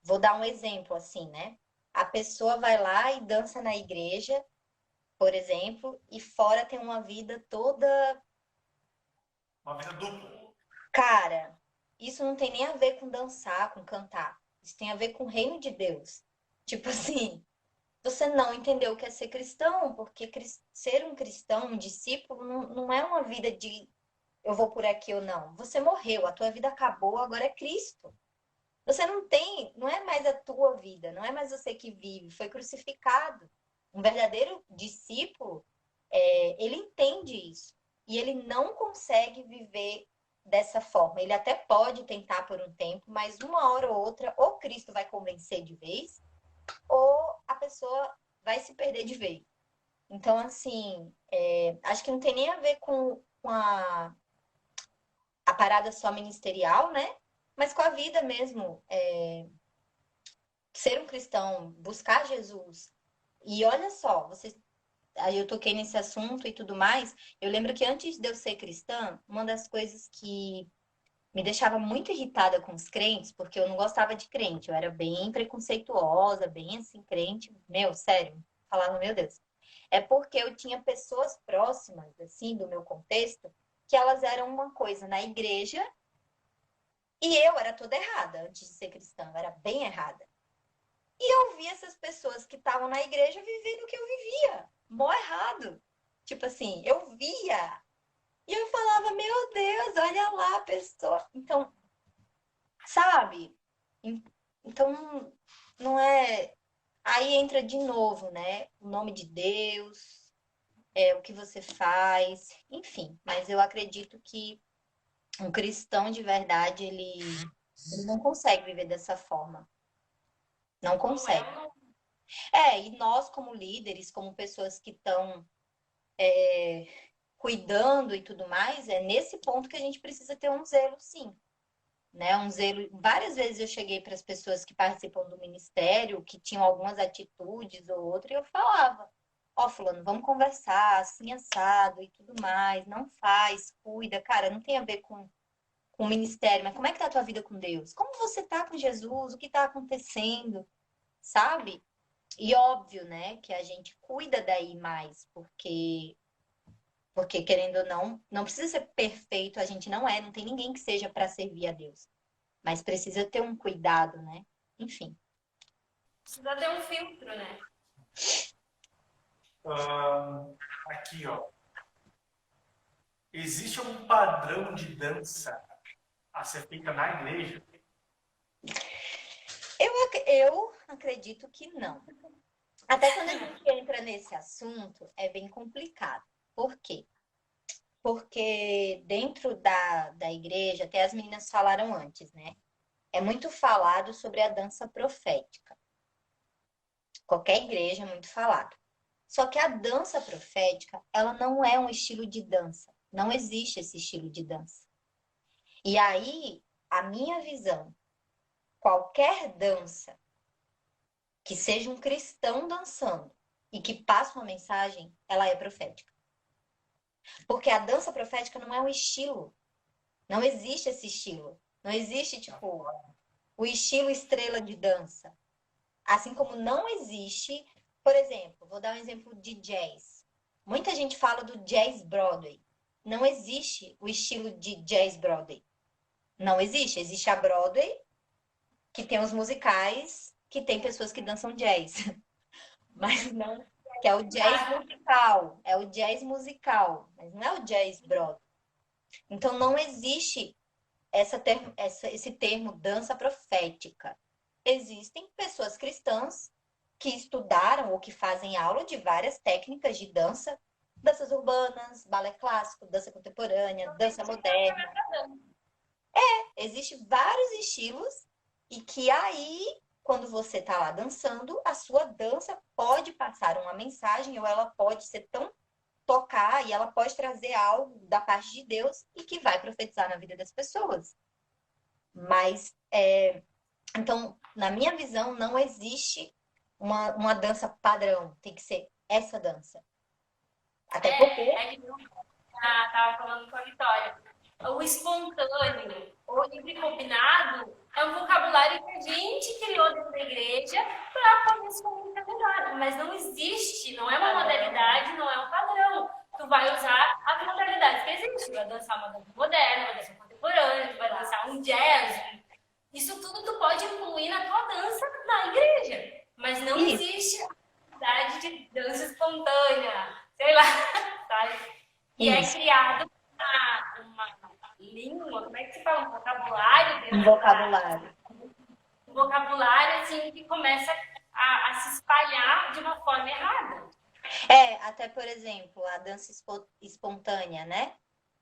vou dar um exemplo assim, né? A pessoa vai lá e dança na igreja, por exemplo, e fora tem uma vida toda. Uma vida dupla. Cara, isso não tem nem a ver com dançar, com cantar. Isso tem a ver com o reino de Deus. Tipo assim, você não entendeu o que é ser cristão, porque ser um cristão, um discípulo, não é uma vida de eu vou por aqui ou não. Você morreu, a tua vida acabou, agora é Cristo. Você não tem, não é mais a tua vida, não é mais você que vive, foi crucificado. Um verdadeiro discípulo, ele entende isso. E ele não consegue viver dessa forma. Ele até pode tentar por um tempo, mas uma hora ou outra, ou Cristo vai convencer de vez, ou a pessoa vai se perder de vez. Então, assim, acho que não tem nem a ver com a parada só ministerial, né? Mas com a vida mesmo. Ser um cristão, buscar Jesus. E olha só, aí eu toquei nesse assunto e tudo mais. Eu lembro que antes de eu ser cristã, uma das coisas que me deixava muito irritada com os crentes, porque eu não gostava de crente, eu era bem preconceituosa, bem assim, crente, meu, sério, falava, meu Deus. É porque eu tinha pessoas próximas, assim, do meu contexto, que elas eram uma coisa na igreja e eu era toda errada antes de ser cristã, eu era bem errada. E eu via essas pessoas que estavam na igreja vivendo o que eu vivia, mó errado. Tipo assim, eu via. E eu falava, meu Deus, olha lá a pessoa. Então, sabe? Então, não é. Aí entra de novo, né? O nome de Deus, o que você faz, enfim. Mas eu acredito que um cristão de verdade, ele não consegue viver dessa forma. Não não é consegue. uma E nós, como líderes, como pessoas que estão cuidando e tudo mais, é nesse ponto que a gente precisa ter um zelo, sim. Né? Um zelo. Várias vezes eu cheguei para as pessoas que participam do ministério, que tinham algumas atitudes ou outra, e eu falava: Ó, fulano, vamos conversar, assim, assado e tudo mais. Não faz, cuida. Cara, não tem a ver com o ministério, mas como é que tá a tua vida com Deus? Como você tá com Jesus? O que tá acontecendo? Sabe? E óbvio, né, que a gente cuida daí mais, porque querendo ou não, não precisa ser perfeito, a gente não tem ninguém que seja para servir a Deus, mas precisa ter um cuidado, né? Enfim. precisa ter um filtro, né? Aqui, ó. Existe um padrão de dança a ser feita na igreja? Eu acredito que não. Até quando a gente entra nesse assunto, é bem complicado. Por quê? Porque dentro da igreja, até as meninas falaram antes, né? É muito falado sobre a dança profética. Qualquer igreja é muito falado. Só que a dança profética, ela não é um estilo de dança. Não existe esse estilo de dança. E aí, a minha visão, qualquer dança que seja um cristão dançando e que passe uma mensagem, ela é profética. Porque a dança profética não é um estilo. Não existe esse estilo. Não existe, tipo, o estilo estrela de dança. Assim como não existe Por exemplo, vou dar um exemplo de jazz. Muita gente fala do jazz Broadway. Não existe o estilo de jazz Broadway. Não existe. Existe a Broadway, que tem os musicais, que tem pessoas que dançam jazz. Mas não, que é o jazz musical. É o jazz musical, mas não é o jazz Broadway. Então não existe esse termo dança profética. Existem pessoas cristãs que estudaram ou que fazem aula de várias técnicas de dança, danças urbanas, balé clássico, dança contemporânea, dança moderna. Existem vários estilos e que aí, quando você está lá dançando, a sua dança pode passar uma mensagem ou ela pode ser tão tocar e ela pode trazer algo da parte de Deus e que vai profetizar na vida das pessoas. Mas, então, na minha visão, não existe uma dança padrão. Tem que ser essa dança. Até porque... que eu tava falando com a Vitória. O espontâneo, o livre combinado, é um vocabulário que a gente criou dentro da igreja para poder se comunicar melhor. Mas não existe, não é uma modalidade, não é um padrão. Tu vai usar as modalidades que existem. Tu vai dançar uma dança moderna, uma dança contemporânea, tu vai dançar um jazz. Isso tudo tu pode incluir na tua dança na igreja. Mas não existe a modalidade de dança espontânea, sei lá, sabe? E é criado uma língua, como é que se fala? Um vocabulário dentro Um vocabulário. Um vocabulário, assim, que começa a se espalhar de uma forma errada. Até, por exemplo, a dança espontânea, né?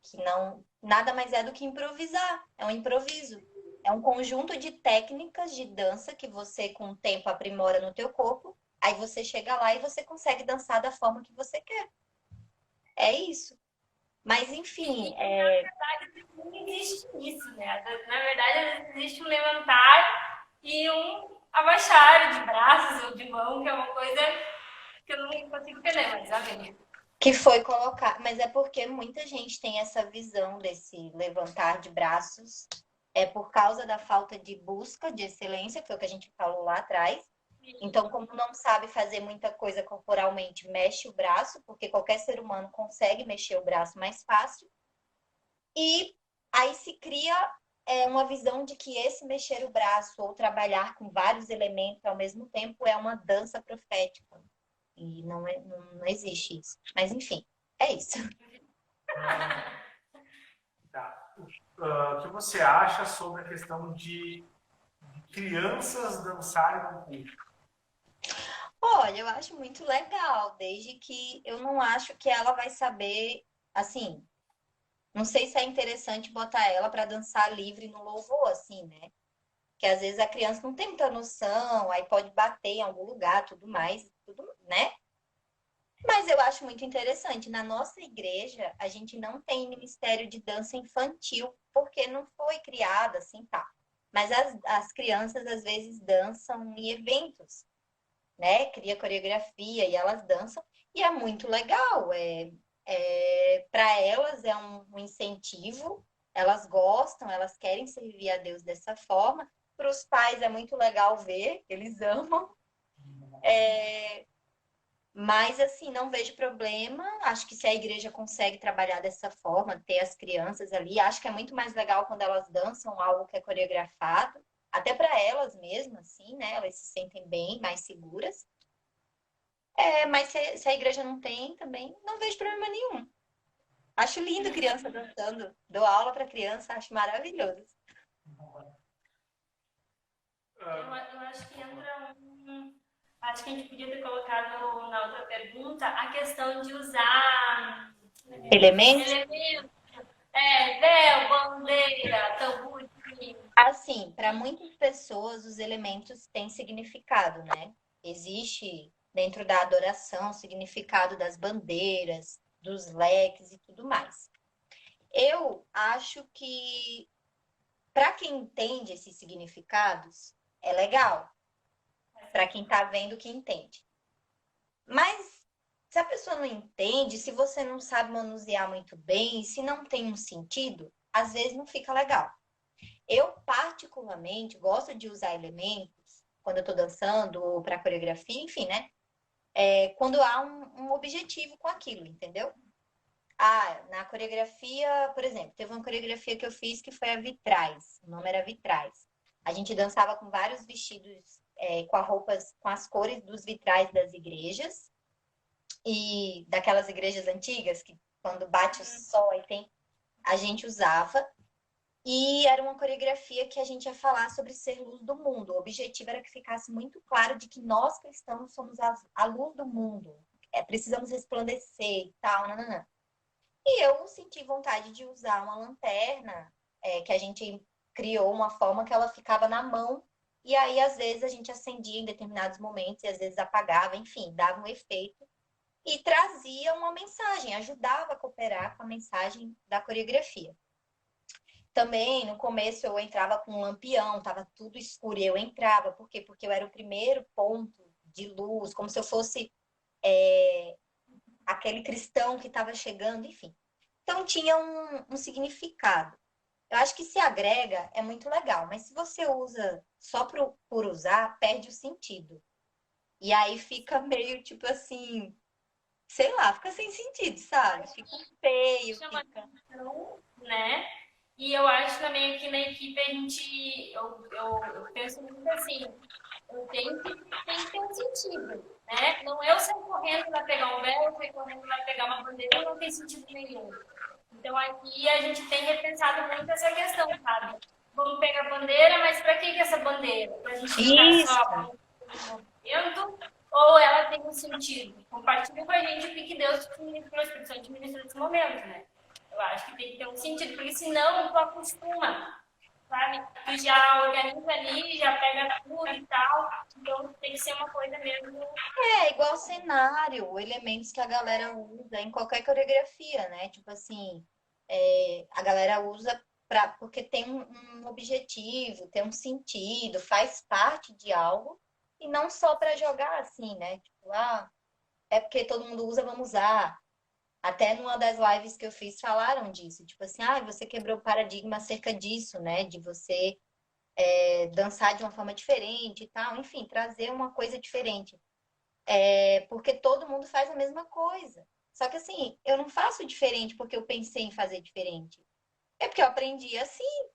Que não nada mais é do que improvisar. É um improviso. É um conjunto de técnicas de dança que você, com o tempo, aprimora no teu corpo. Aí você chega lá e você consegue dançar da forma que você quer. É isso. Mas, enfim... Na verdade, não existe isso, né? Na verdade, existe um levantar e um abaixar de braços ou de mão, que é uma coisa que eu não consigo entender, mas amém. Que foi colocar... Mas é porque muita gente tem essa visão desse levantar de braços. É por causa da falta de busca de excelência, que foi o que a gente falou lá atrás. Então, como não sabe fazer muita coisa corporalmente, mexe o braço, porque qualquer ser humano consegue mexer o braço mais fácil. E aí se cria uma visão de que esse mexer o braço ou trabalhar com vários elementos ao mesmo tempo é uma dança profética. E não existe isso. Mas, enfim, é isso. Tá. O que você acha sobre a questão de crianças dançarem no culto? Olha, eu acho muito legal, desde que eu não acho que ela vai saber, assim, não sei se é interessante botar ela para dançar livre no louvor, assim, né? Que às vezes a criança não tem muita noção, aí pode bater em algum lugar, tudo mais, tudo, né? Mas eu acho muito interessante. Na nossa igreja, a gente não tem ministério de dança infantil, porque não foi criada assim, tá? Mas as crianças às vezes dançam em eventos, né? Cria coreografia e elas dançam, e é muito legal. Para elas é um incentivo, elas gostam, elas querem servir a Deus dessa forma. Para os pais é muito legal ver, eles amam. Mas, assim, não vejo problema. Acho que se a igreja consegue trabalhar dessa forma, ter as crianças ali, acho que é muito mais legal quando elas dançam algo que é coreografado, até para elas mesmas, assim, né? Elas se sentem bem, mais seguras. Mas se a igreja não tem, também não vejo problema nenhum. Acho lindo criança dançando. Dou aula para criança, acho maravilhoso. Eu acho que entra Acho que a gente podia ter colocado na outra pergunta a questão de usar Elementos? véu, bandeira, tamborim. Assim, para muitas pessoas, os elementos têm significado, né? Existe dentro da adoração o significado das bandeiras, dos leques e tudo mais. Eu acho que, para quem entende esses significados, é legal. Para quem está vendo que entende. Mas se a pessoa não entende, se você não sabe manusear muito bem, se não tem um sentido, às vezes não fica legal. Eu, particularmente, gosto de usar elementos quando eu estou dançando ou para coreografia, enfim, né? quando há um objetivo com aquilo, entendeu? Ah, na coreografia, por exemplo, teve uma coreografia que eu fiz que foi a Vitrais. O nome era Vitrais. A gente dançava com vários vestidos, com as cores dos vitrais das igrejas e daquelas igrejas antigas que quando bate o sol e tem, a gente usava. E era uma coreografia que a gente ia falar sobre ser luz do mundo. O objetivo era que ficasse muito claro de que nós cristãos somos a luz do mundo. Precisamos resplandecer e tal, nananã. E eu senti vontade de usar uma lanterna, que a gente criou uma forma que ela ficava na mão. E aí, às vezes, a gente acendia em determinados momentos e às vezes apagava, enfim, dava um efeito. E trazia uma mensagem, ajudava a cooperar com a mensagem da coreografia. Também, no começo, eu entrava com um lampião, tava tudo escuro, e eu entrava. Por quê? Porque eu era o primeiro ponto de luz, como se eu fosse aquele cristão que estava chegando, enfim. Então, tinha um significado. Eu acho que se agrega é muito legal, mas se você usa só por usar, perde o sentido. E aí fica meio tipo assim, sei lá, fica sem sentido, sabe? Fica feio, Chama fica. atenção, né? E eu acho também que na equipe a gente, eu penso muito assim, tem que ter um sentido, né? Não é eu sair correndo para pegar um véu, sair correndo para pegar uma bandeira, não tem sentido nenhum. Então aqui a gente tem repensado muito essa questão, sabe? Vamos pegar a bandeira, mas para que essa bandeira? Para a gente ficar Isso. só no movimento ou ela tem um sentido? Compartilha com a gente o que Deus te ministrou, o Espírito Santo te ministrou nesse momento, né? Eu acho que tem que ter um sentido, porque senão tu acostuma, sabe? Tu já organiza ali, já pega tudo e tal. Então tem que ser uma coisa mesmo. É igual cenário, elementos que a galera usa em qualquer coreografia, né? Tipo assim, a galera usa porque tem um objetivo, tem um sentido, faz parte de algo, e não só para jogar assim, né? Tipo, é porque todo mundo usa, vamos usar. Até numa das lives que eu fiz falaram disso, tipo assim, você quebrou o paradigma acerca disso, né? De você dançar de uma forma diferente e tal, enfim, trazer uma coisa diferente. Porque todo mundo faz a mesma coisa. Só que assim, eu não faço diferente porque eu pensei em fazer diferente. É porque eu aprendi assim,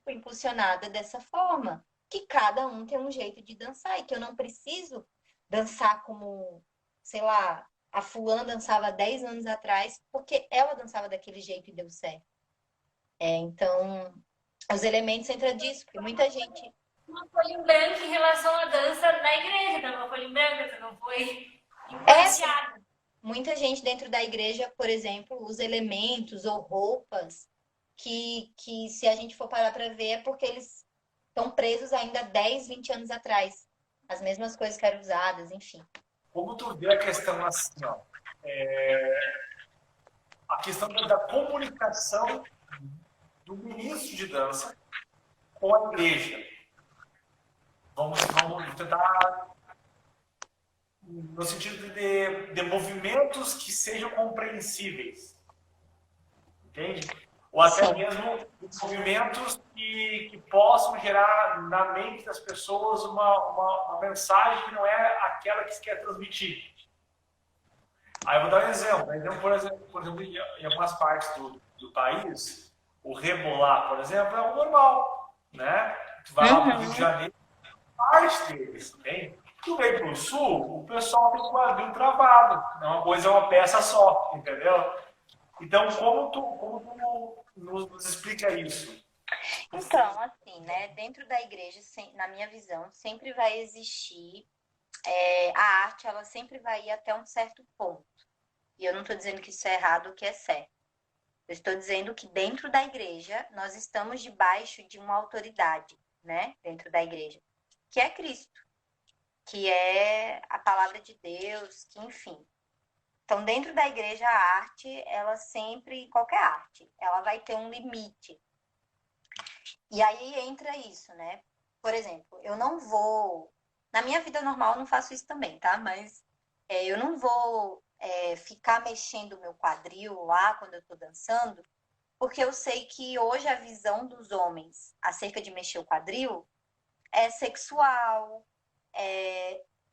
fui impulsionada dessa forma. Que cada um tem um jeito de dançar e que eu não preciso dançar como, sei lá, a fulana dançava 10 anos atrás porque ela dançava daquele jeito e deu certo. Então, os elementos entram disso, porque muita gente. Uma folha em branco em relação à dança da igreja, tá? Uma folha em branco, você não foi É, influenciada. muita gente dentro da igreja, por exemplo, usa elementos ou roupas que se a gente for parar para ver, é porque eles estão presos ainda 10, 20 anos atrás. As mesmas coisas que eram usadas, enfim. Como tu vê a questão assim, ó, a questão da comunicação do ministro de dança com a igreja. Vamos tentar no sentido de movimentos que sejam compreensíveis, entende? Ou até Sim. mesmo movimentos que possam gerar na mente das pessoas uma mensagem que não é aquela que se quer transmitir. Aí eu vou dar um exemplo. Por exemplo, em algumas partes do país, o rebolar, por exemplo, é o normal, né? Tu vai lá para o Rio de Janeiro, parte deles, tem. Tu vem para o sul, o pessoal tem o quadril travado. É uma coisa, é uma peça só, entendeu? Então, como tu nos explica isso? Então, assim, né, dentro da igreja, na minha visão, sempre vai existir a arte, ela sempre vai ir até um certo ponto. E eu não estou dizendo que isso é errado ou que é certo. Eu estou dizendo que dentro da igreja, nós estamos debaixo de uma autoridade, né, dentro da igreja, que é Cristo, que é a palavra de Deus, que enfim. Então, dentro da igreja, a arte, ela sempre, qualquer arte, ela vai ter um limite. E aí entra isso, né? Por exemplo, eu não vou. Na minha vida normal, eu não faço isso também, tá? Mas eu não vou ficar mexendo o meu quadril lá quando eu tô dançando, porque eu sei que hoje a visão dos homens acerca de mexer o quadril é sexual,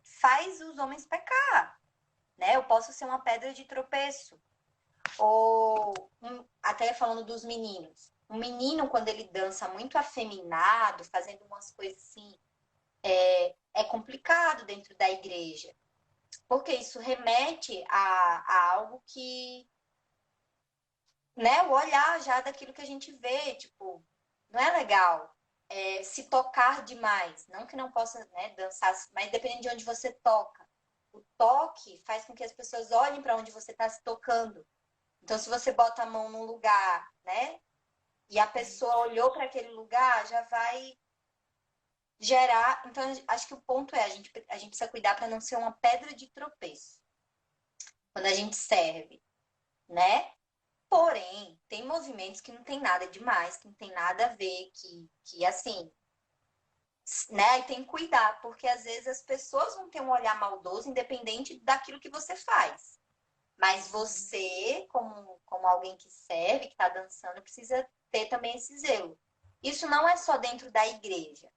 faz os homens pecar, né? Eu posso ser uma pedra de tropeço. Ou, até falando dos meninos. Um menino, quando ele dança muito afeminado, fazendo umas coisas assim, é complicado dentro da igreja. Porque isso remete a algo que, né, o olhar já daquilo que a gente vê, tipo, não é legal. Se tocar demais, não que não possa, né, dançar, mas dependendo de onde você toca. O toque faz com que as pessoas olhem para onde você está se tocando. Então, se você bota a mão num lugar, né, e a pessoa olhou para aquele lugar, já vai gerar. Então, acho que o ponto é a gente precisa cuidar para não ser uma pedra de tropeço quando a gente serve, né? Porém, tem movimentos que não tem nada demais, que não tem nada a ver, que assim, né? E tem que cuidar, porque às vezes as pessoas vão ter um olhar maldoso, independente daquilo que você faz. Mas você, como alguém que serve, que está dançando, precisa ter também esse zelo. Isso não é só dentro da igreja.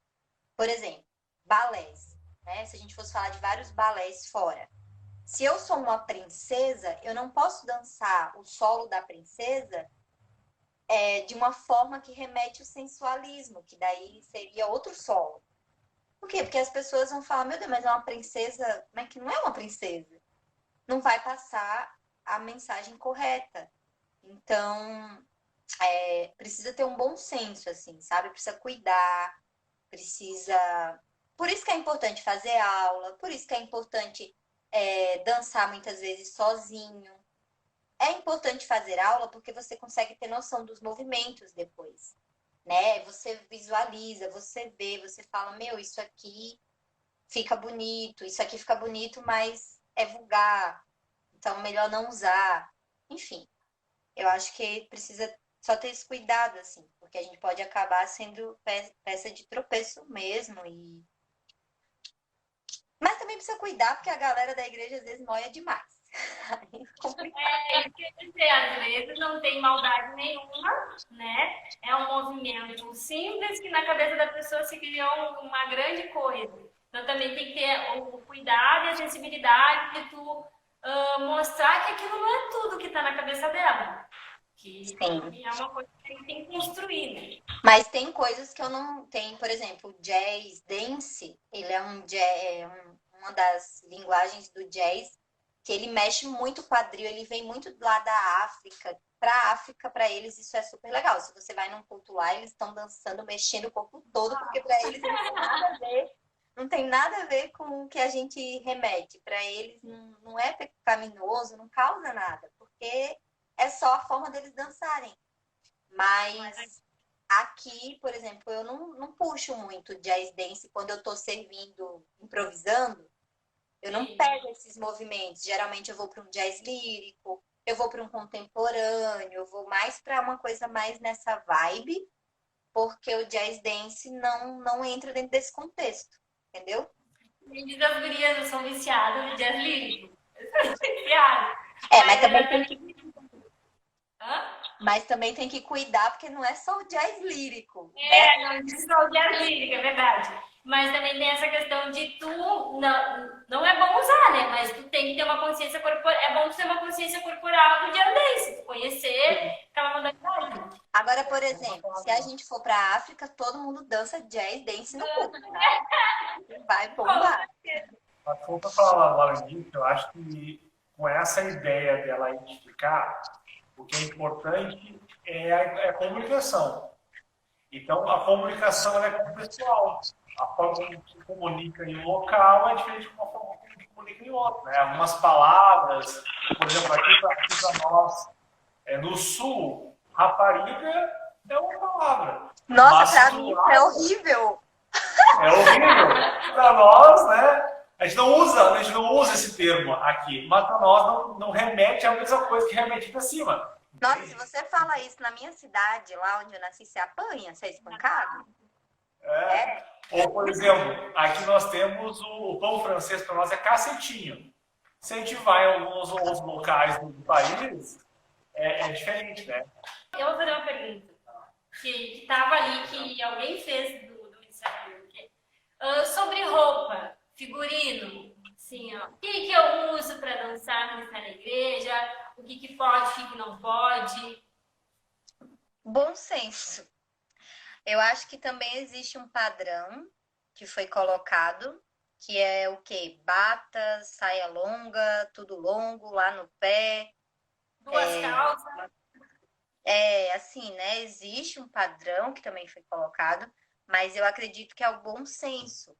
Por exemplo, balés, né? Se a gente fosse falar de vários balés fora. Se eu sou uma princesa, eu não posso dançar o solo da princesa de uma forma que remete ao sensualismo, que daí seria outro solo. Por quê? Porque as pessoas vão falar, meu Deus, mas é uma princesa, mas que não é uma princesa. Não vai passar a mensagem correta. Então, precisa ter um bom senso, assim, sabe? Precisa cuidar, precisa. Por isso que é importante fazer aula, por isso que é importante dançar muitas vezes sozinho. É importante fazer aula porque você consegue ter noção dos movimentos depois, né? Você visualiza, você vê, você fala, meu, isso aqui fica bonito, isso aqui fica bonito, mas é vulgar, então melhor não usar. Enfim, eu acho que precisa só ter esse cuidado, assim, porque a gente pode acabar sendo peça de tropeço mesmo. Mas também precisa cuidar, porque a galera da igreja às vezes noia demais. Aí é complicado. Isso que eu ia dizer, às vezes não tem maldade nenhuma, né? É um movimento simples que na cabeça da pessoa se criou uma grande coisa. Então também tem que ter o cuidado e a sensibilidade de tu mostrar que aquilo não é tudo que está na cabeça dela. Que Sim. é uma coisa que a gente tem que construir, né? Mas tem coisas que eu não tenho, por exemplo, o jazz dance, ele é uma das linguagens do jazz que ele mexe muito o quadril, ele vem muito lá da África. Para a África, para eles, isso é super legal. Se você vai num culto lá, eles estão dançando, mexendo o corpo todo, porque para eles não tem nada a ver, não tem nada a ver com o que a gente remete. Para eles não é pecaminoso, não causa nada, porque é só a forma deles dançarem. Mas aqui, por exemplo, eu não puxo muito jazz dance quando eu tô servindo, improvisando. Eu não pego esses movimentos. Geralmente eu vou para um jazz lírico, eu vou para um contemporâneo, eu vou mais para uma coisa mais nessa vibe, porque o jazz dance não entra dentro desse contexto, entendeu? Me diz as gurias, eu sou viciada no jazz lírico. Eu sou viciada. Mas também tem que, Hã? mas também tem que cuidar, porque não é só o jazz lírico, né? Não diz só o jazz lírico, é verdade. Mas também tem essa questão de não é bom usar, né? Mas tu tem que ter uma consciência corporal. É bom tu ter uma consciência corporal do jazz dance, tu conhecer aquela modalidade. Agora, por exemplo, se a gente for para a África, todo mundo dança jazz dance no culto, tá? Vai bombar. Mas como eu falava agora disso, eu acho que com essa ideia dela identificar, o que é importante é a comunicação. Então, a comunicação ela é contextual. A forma como se comunica em um local é diferente de uma forma como se comunica em outro. Né? Algumas palavras, por exemplo, aqui para nós, no sul, rapariga é uma palavra. Nossa, para mim isso é horrível. É horrível. Para nós, né? A gente não usa esse termo aqui, mas para nós não remete à mesma coisa que remete para cima. Nossa, se você fala isso na minha cidade, lá onde eu nasci, você apanha, você é espancado? Ou, por exemplo, aqui nós temos o pão francês, para nós é cacetinho. Se a gente vai em alguns outros locais do país, é diferente, né? Eu vou fazer uma pergunta que estava ali, que alguém fez do Instagram. Sobre roupa, figurino, Sim, ó. O que que eu uso para dançar quando está na igreja? O que que pode, o que que não pode? Bom senso. Eu acho que também existe um padrão que foi colocado, que é o quê? Bata, saia longa, tudo longo, lá no pé. Duas calças? É, assim, né? Existe um padrão que também foi colocado, mas eu acredito que é o bom senso.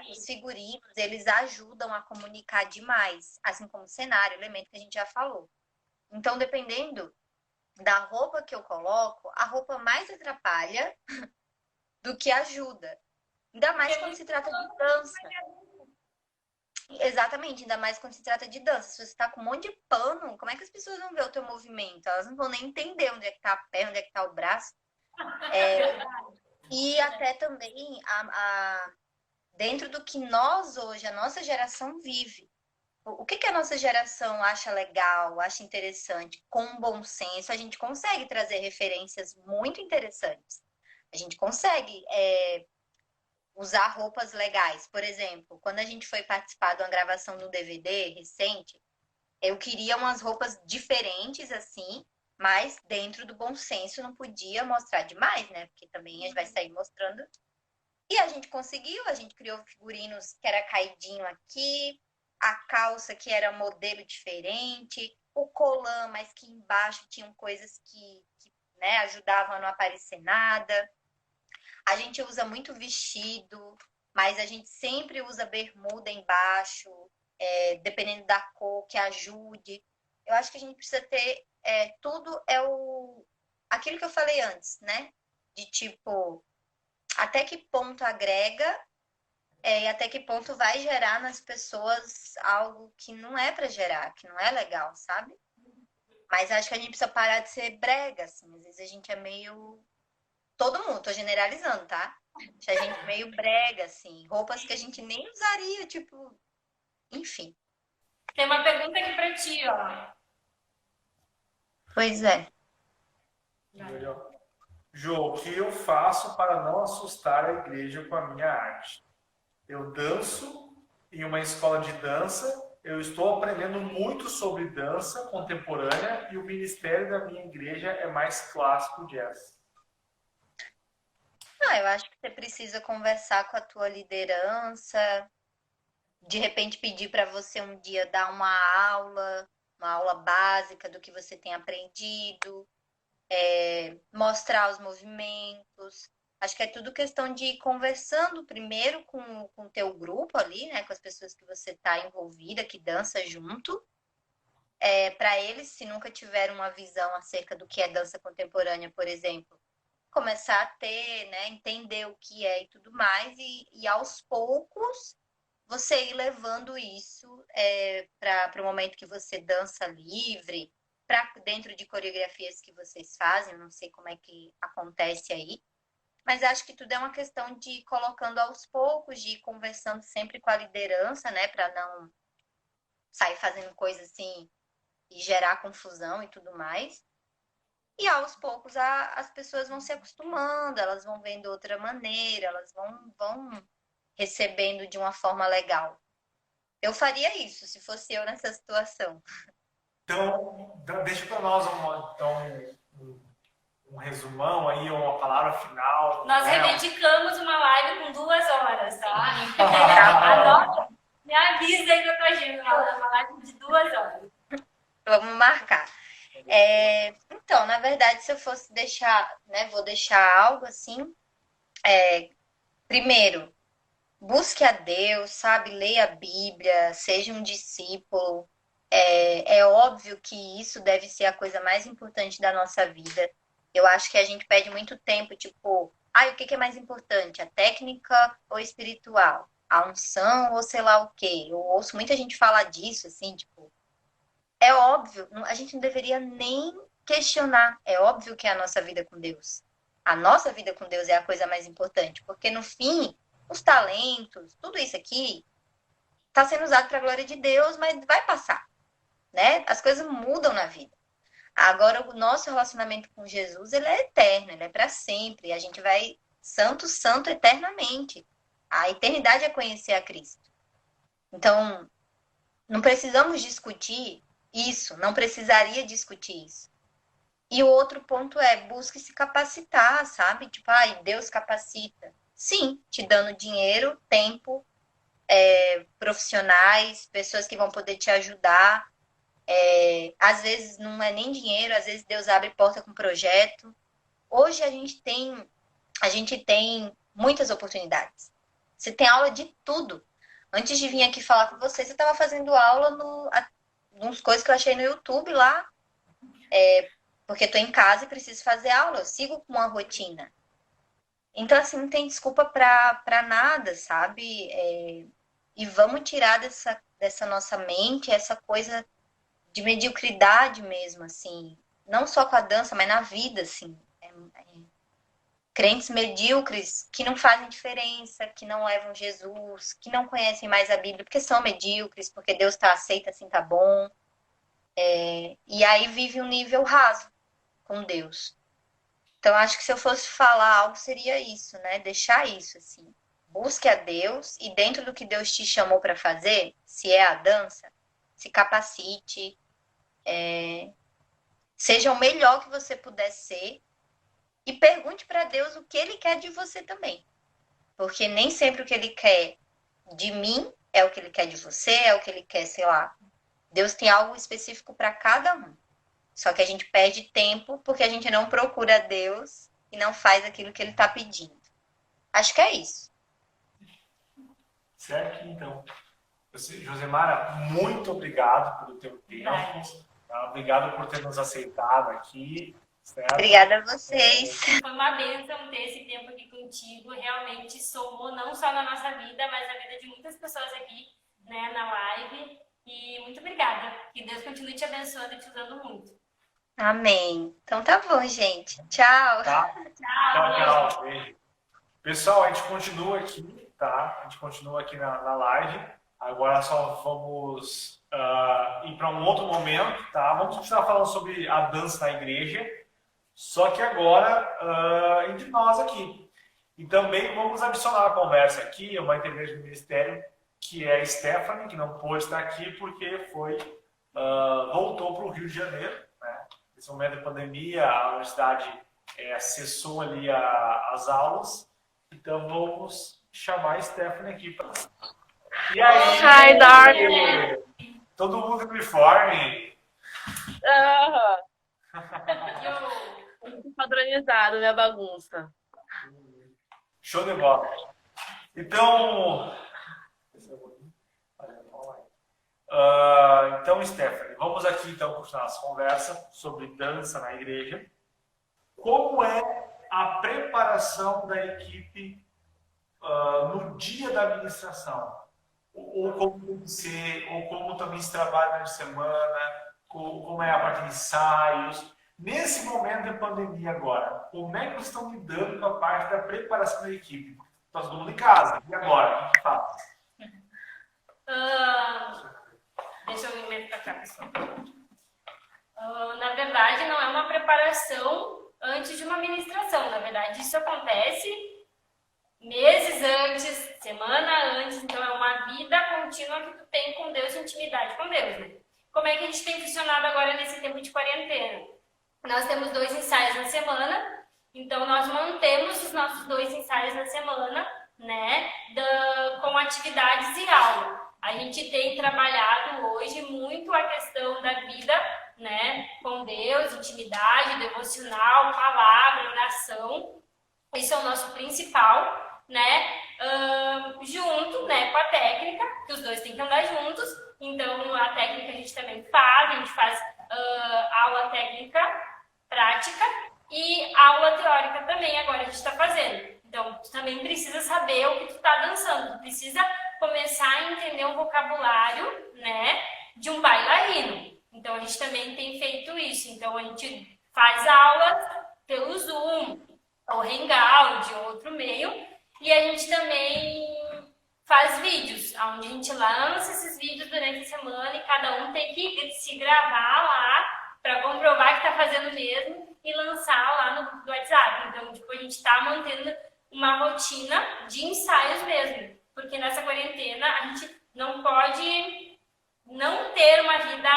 Os Sim. figurinos, eles ajudam a comunicar demais, assim como o cenário, elemento que a gente já falou. Então, dependendo da roupa que eu coloco, a roupa mais atrapalha do que ajuda. Ainda Porque mais é quando muito se trata de mais dança. Exatamente, ainda mais quando se trata de dança. Se você tá com um monte de pano, como é que as pessoas vão ver o teu movimento? Elas não vão nem entender onde é que tá a perna, onde é que tá o braço. verdade. E até também dentro do que nós hoje, a nossa geração vive. O que que a nossa geração acha legal, acha interessante, com bom senso, a gente consegue trazer referências muito interessantes. A gente consegue usar roupas legais. Por exemplo, quando a gente foi participar de uma gravação do DVD recente, eu queria umas roupas diferentes, assim, mas dentro do bom senso não podia mostrar demais, né? Porque também a gente vai sair mostrando. E a gente conseguiu, a gente criou figurinos que era caidinho aqui, a calça que era modelo diferente, o colã, mas que embaixo tinham coisas que né, ajudavam a não aparecer nada. A gente usa muito vestido, mas a gente sempre usa bermuda embaixo, dependendo da cor que ajude. Eu acho que a gente precisa ter tudo aquilo que eu falei antes, né? De tipo, até que ponto agrega e até que ponto vai gerar nas pessoas algo que não é para gerar, que não é legal, sabe? Mas acho que a gente precisa parar de ser brega, assim. Às vezes a gente é meio. Todo mundo, tô generalizando, tá? Acho a gente meio brega, assim. Roupas que a gente nem usaria, tipo. Enfim. Tem uma pergunta aqui para ti, ó. Pois é. Melhor. Jô, o que eu faço para não assustar a igreja com a minha arte? Eu danço em uma escola de dança, eu estou aprendendo muito sobre dança contemporânea e o ministério da minha igreja é mais clássico jazz. Eu acho que você precisa conversar com a tua liderança, de repente pedir para você um dia dar uma aula básica do que você tem aprendido, mostrar os movimentos. Acho que é tudo questão de ir conversando primeiro com o teu grupo ali, né? Com as pessoas que você está envolvida, que dança junto. Para eles, se nunca tiveram uma visão acerca do que é dança contemporânea, por exemplo, começar a ter, né? Entender o que é e tudo mais, e aos poucos você ir levando isso para o momento que você dança livre, para dentro de coreografias que vocês fazem, eu não sei como é que acontece aí, mas acho que tudo é uma questão de ir colocando aos poucos, de ir conversando sempre com a liderança, né, para não sair fazendo coisa assim e gerar confusão e tudo mais. E aos poucos as pessoas vão se acostumando, elas vão vendo outra maneira, elas vão recebendo de uma forma legal. Eu faria isso se fosse eu nessa situação. Então, deixa para nós um resumão aí, uma palavra final. Nós Né? reivindicamos uma live com 2 horas, tá? Ah, Anota, me avisa aí que eu tô agindo uma live de 2 horas. Vamos marcar. Então, na verdade, se eu fosse deixar, né, vou deixar algo assim. Primeiro, busque a Deus, sabe? Leia a Bíblia, seja um discípulo. É óbvio que isso deve ser a coisa mais importante da nossa vida. Eu acho que a gente perde muito tempo, tipo, o que que é mais importante? A técnica ou espiritual? A unção ou sei lá o quê? Eu ouço muita gente falar disso, assim, tipo, é óbvio, a gente não deveria nem questionar. É óbvio que é a nossa vida com Deus. A nossa vida com Deus é a coisa mais importante, porque no fim, os talentos, tudo isso aqui está sendo usado para a glória de Deus, mas vai passar, né? As coisas mudam na vida. Agora, o nosso relacionamento com Jesus, ele é eterno, ele é para sempre. A gente vai santo, santo eternamente. A eternidade é conhecer a Cristo. Então, não precisamos discutir isso, não precisaria discutir isso. E o outro ponto é, busque se capacitar, sabe? Tipo, ai, Deus capacita. Sim, te dando dinheiro, tempo, profissionais, pessoas que vão poder te ajudar. Às vezes não é nem dinheiro, às vezes Deus abre porta com projeto. Hoje a gente tem muitas oportunidades. Você tem aula de tudo. Antes de vir aqui falar com você estava fazendo aula uns coisas que eu achei no YouTube lá, porque estou em casa e preciso fazer aula. Eu sigo com uma rotina. Então, assim, não tem desculpa para nada, sabe? E vamos tirar dessa nossa mente essa coisa de mediocridade mesmo, assim. Não só com a dança, mas na vida, assim. Crentes medíocres que não fazem diferença, que não levam Jesus, que não conhecem mais a Bíblia, porque são medíocres, porque Deus tá aceita, assim tá bom. E aí vive um nível raso com Deus. Então, acho que se eu fosse falar algo, seria isso, né? Deixar isso, assim. Busque a Deus e dentro do que Deus te chamou para fazer, se é a dança, se capacite, seja o melhor que você puder ser e pergunte para Deus o que Ele quer de você também. Porque nem sempre o que Ele quer de mim é o que Ele quer de você, é o que Ele quer, sei lá. Deus tem algo específico para cada um. Só que a gente perde tempo porque a gente não procura Deus e não faz aquilo que Ele está pedindo. Acho que é isso. Certo? Então, Josemara, muito obrigado pelo teu tempo. Tá? Obrigado por ter nos aceitado aqui. Certo? Obrigada a vocês. Foi uma bênção ter esse tempo aqui contigo. Realmente somou não só na nossa vida, mas na vida de muitas pessoas aqui, né, na live. E muito obrigada. Que Deus continue te abençoando e te usando muito. Amém. Então tá bom, gente. Tchau. Tá? Tchau. Beijo. Pessoal, a gente continua aqui, tá? A gente continua aqui na live. Agora só vamos ir para um outro momento, tá? Vamos continuar falando sobre a dança na igreja, só que agora entre nós aqui. E também vamos adicionar a conversa aqui, uma integrante do ministério, que é a Stephanie, que não pôde estar aqui porque voltou para o Rio de Janeiro, né? Nesse momento de pandemia, a universidade cessou ali as aulas. Então vamos chamar a Stephanie aqui para. E aí? Hi, Darwin. Todo mundo no uniforme. Muito padronizado, minha bagunça. Show de bola. Então, Stephanie, vamos aqui então continuar nossa conversa sobre dança na igreja. Como é a preparação da equipe no dia da administração? Ou como tem que ser, ou como também se trabalha na semana, como é a parte de ensaios. Nesse momento de pandemia agora, como é que vocês estão lidando com a parte da preparação da equipe? Está todo mundo em casa, e agora? O que a gente faz? Deixa eu me meter para cá, pessoal. Na verdade, não é uma preparação antes de uma ministração. Na verdade, isso acontece meses antes, semana antes. Então, é uma vida contínua que tu tem com Deus, intimidade com Deus, né? Como é que a gente tem funcionado agora nesse tempo de quarentena? Nós temos 2 ensaios na semana. Então, nós mantemos os nossos 2 ensaios na semana, né? Com atividades e aula. A gente tem trabalhado hoje muito a questão da vida, né, com Deus, intimidade, devocional, palavra, oração. Isso é o nosso principal, né? Junto, né, com a técnica, que os 2 têm que andar juntos. Então, a técnica a gente também faz, a gente faz aula técnica prática e aula teórica também, agora a gente está fazendo. Então, tu também precisa saber o que tu está dançando, tu precisa começar a entender o vocabulário, né, de um bailarino. Então, a gente também tem feito isso. Então, a gente faz aulas pelo Zoom, ou Hangout, de outro meio, e a gente também faz vídeos, onde a gente lança esses vídeos durante a semana e cada um tem que se gravar lá para comprovar que está fazendo mesmo e lançar lá no grupo do WhatsApp. Então, tipo, a gente está mantendo uma rotina de ensaios mesmo, porque nessa quarentena a gente não pode não ter uma vida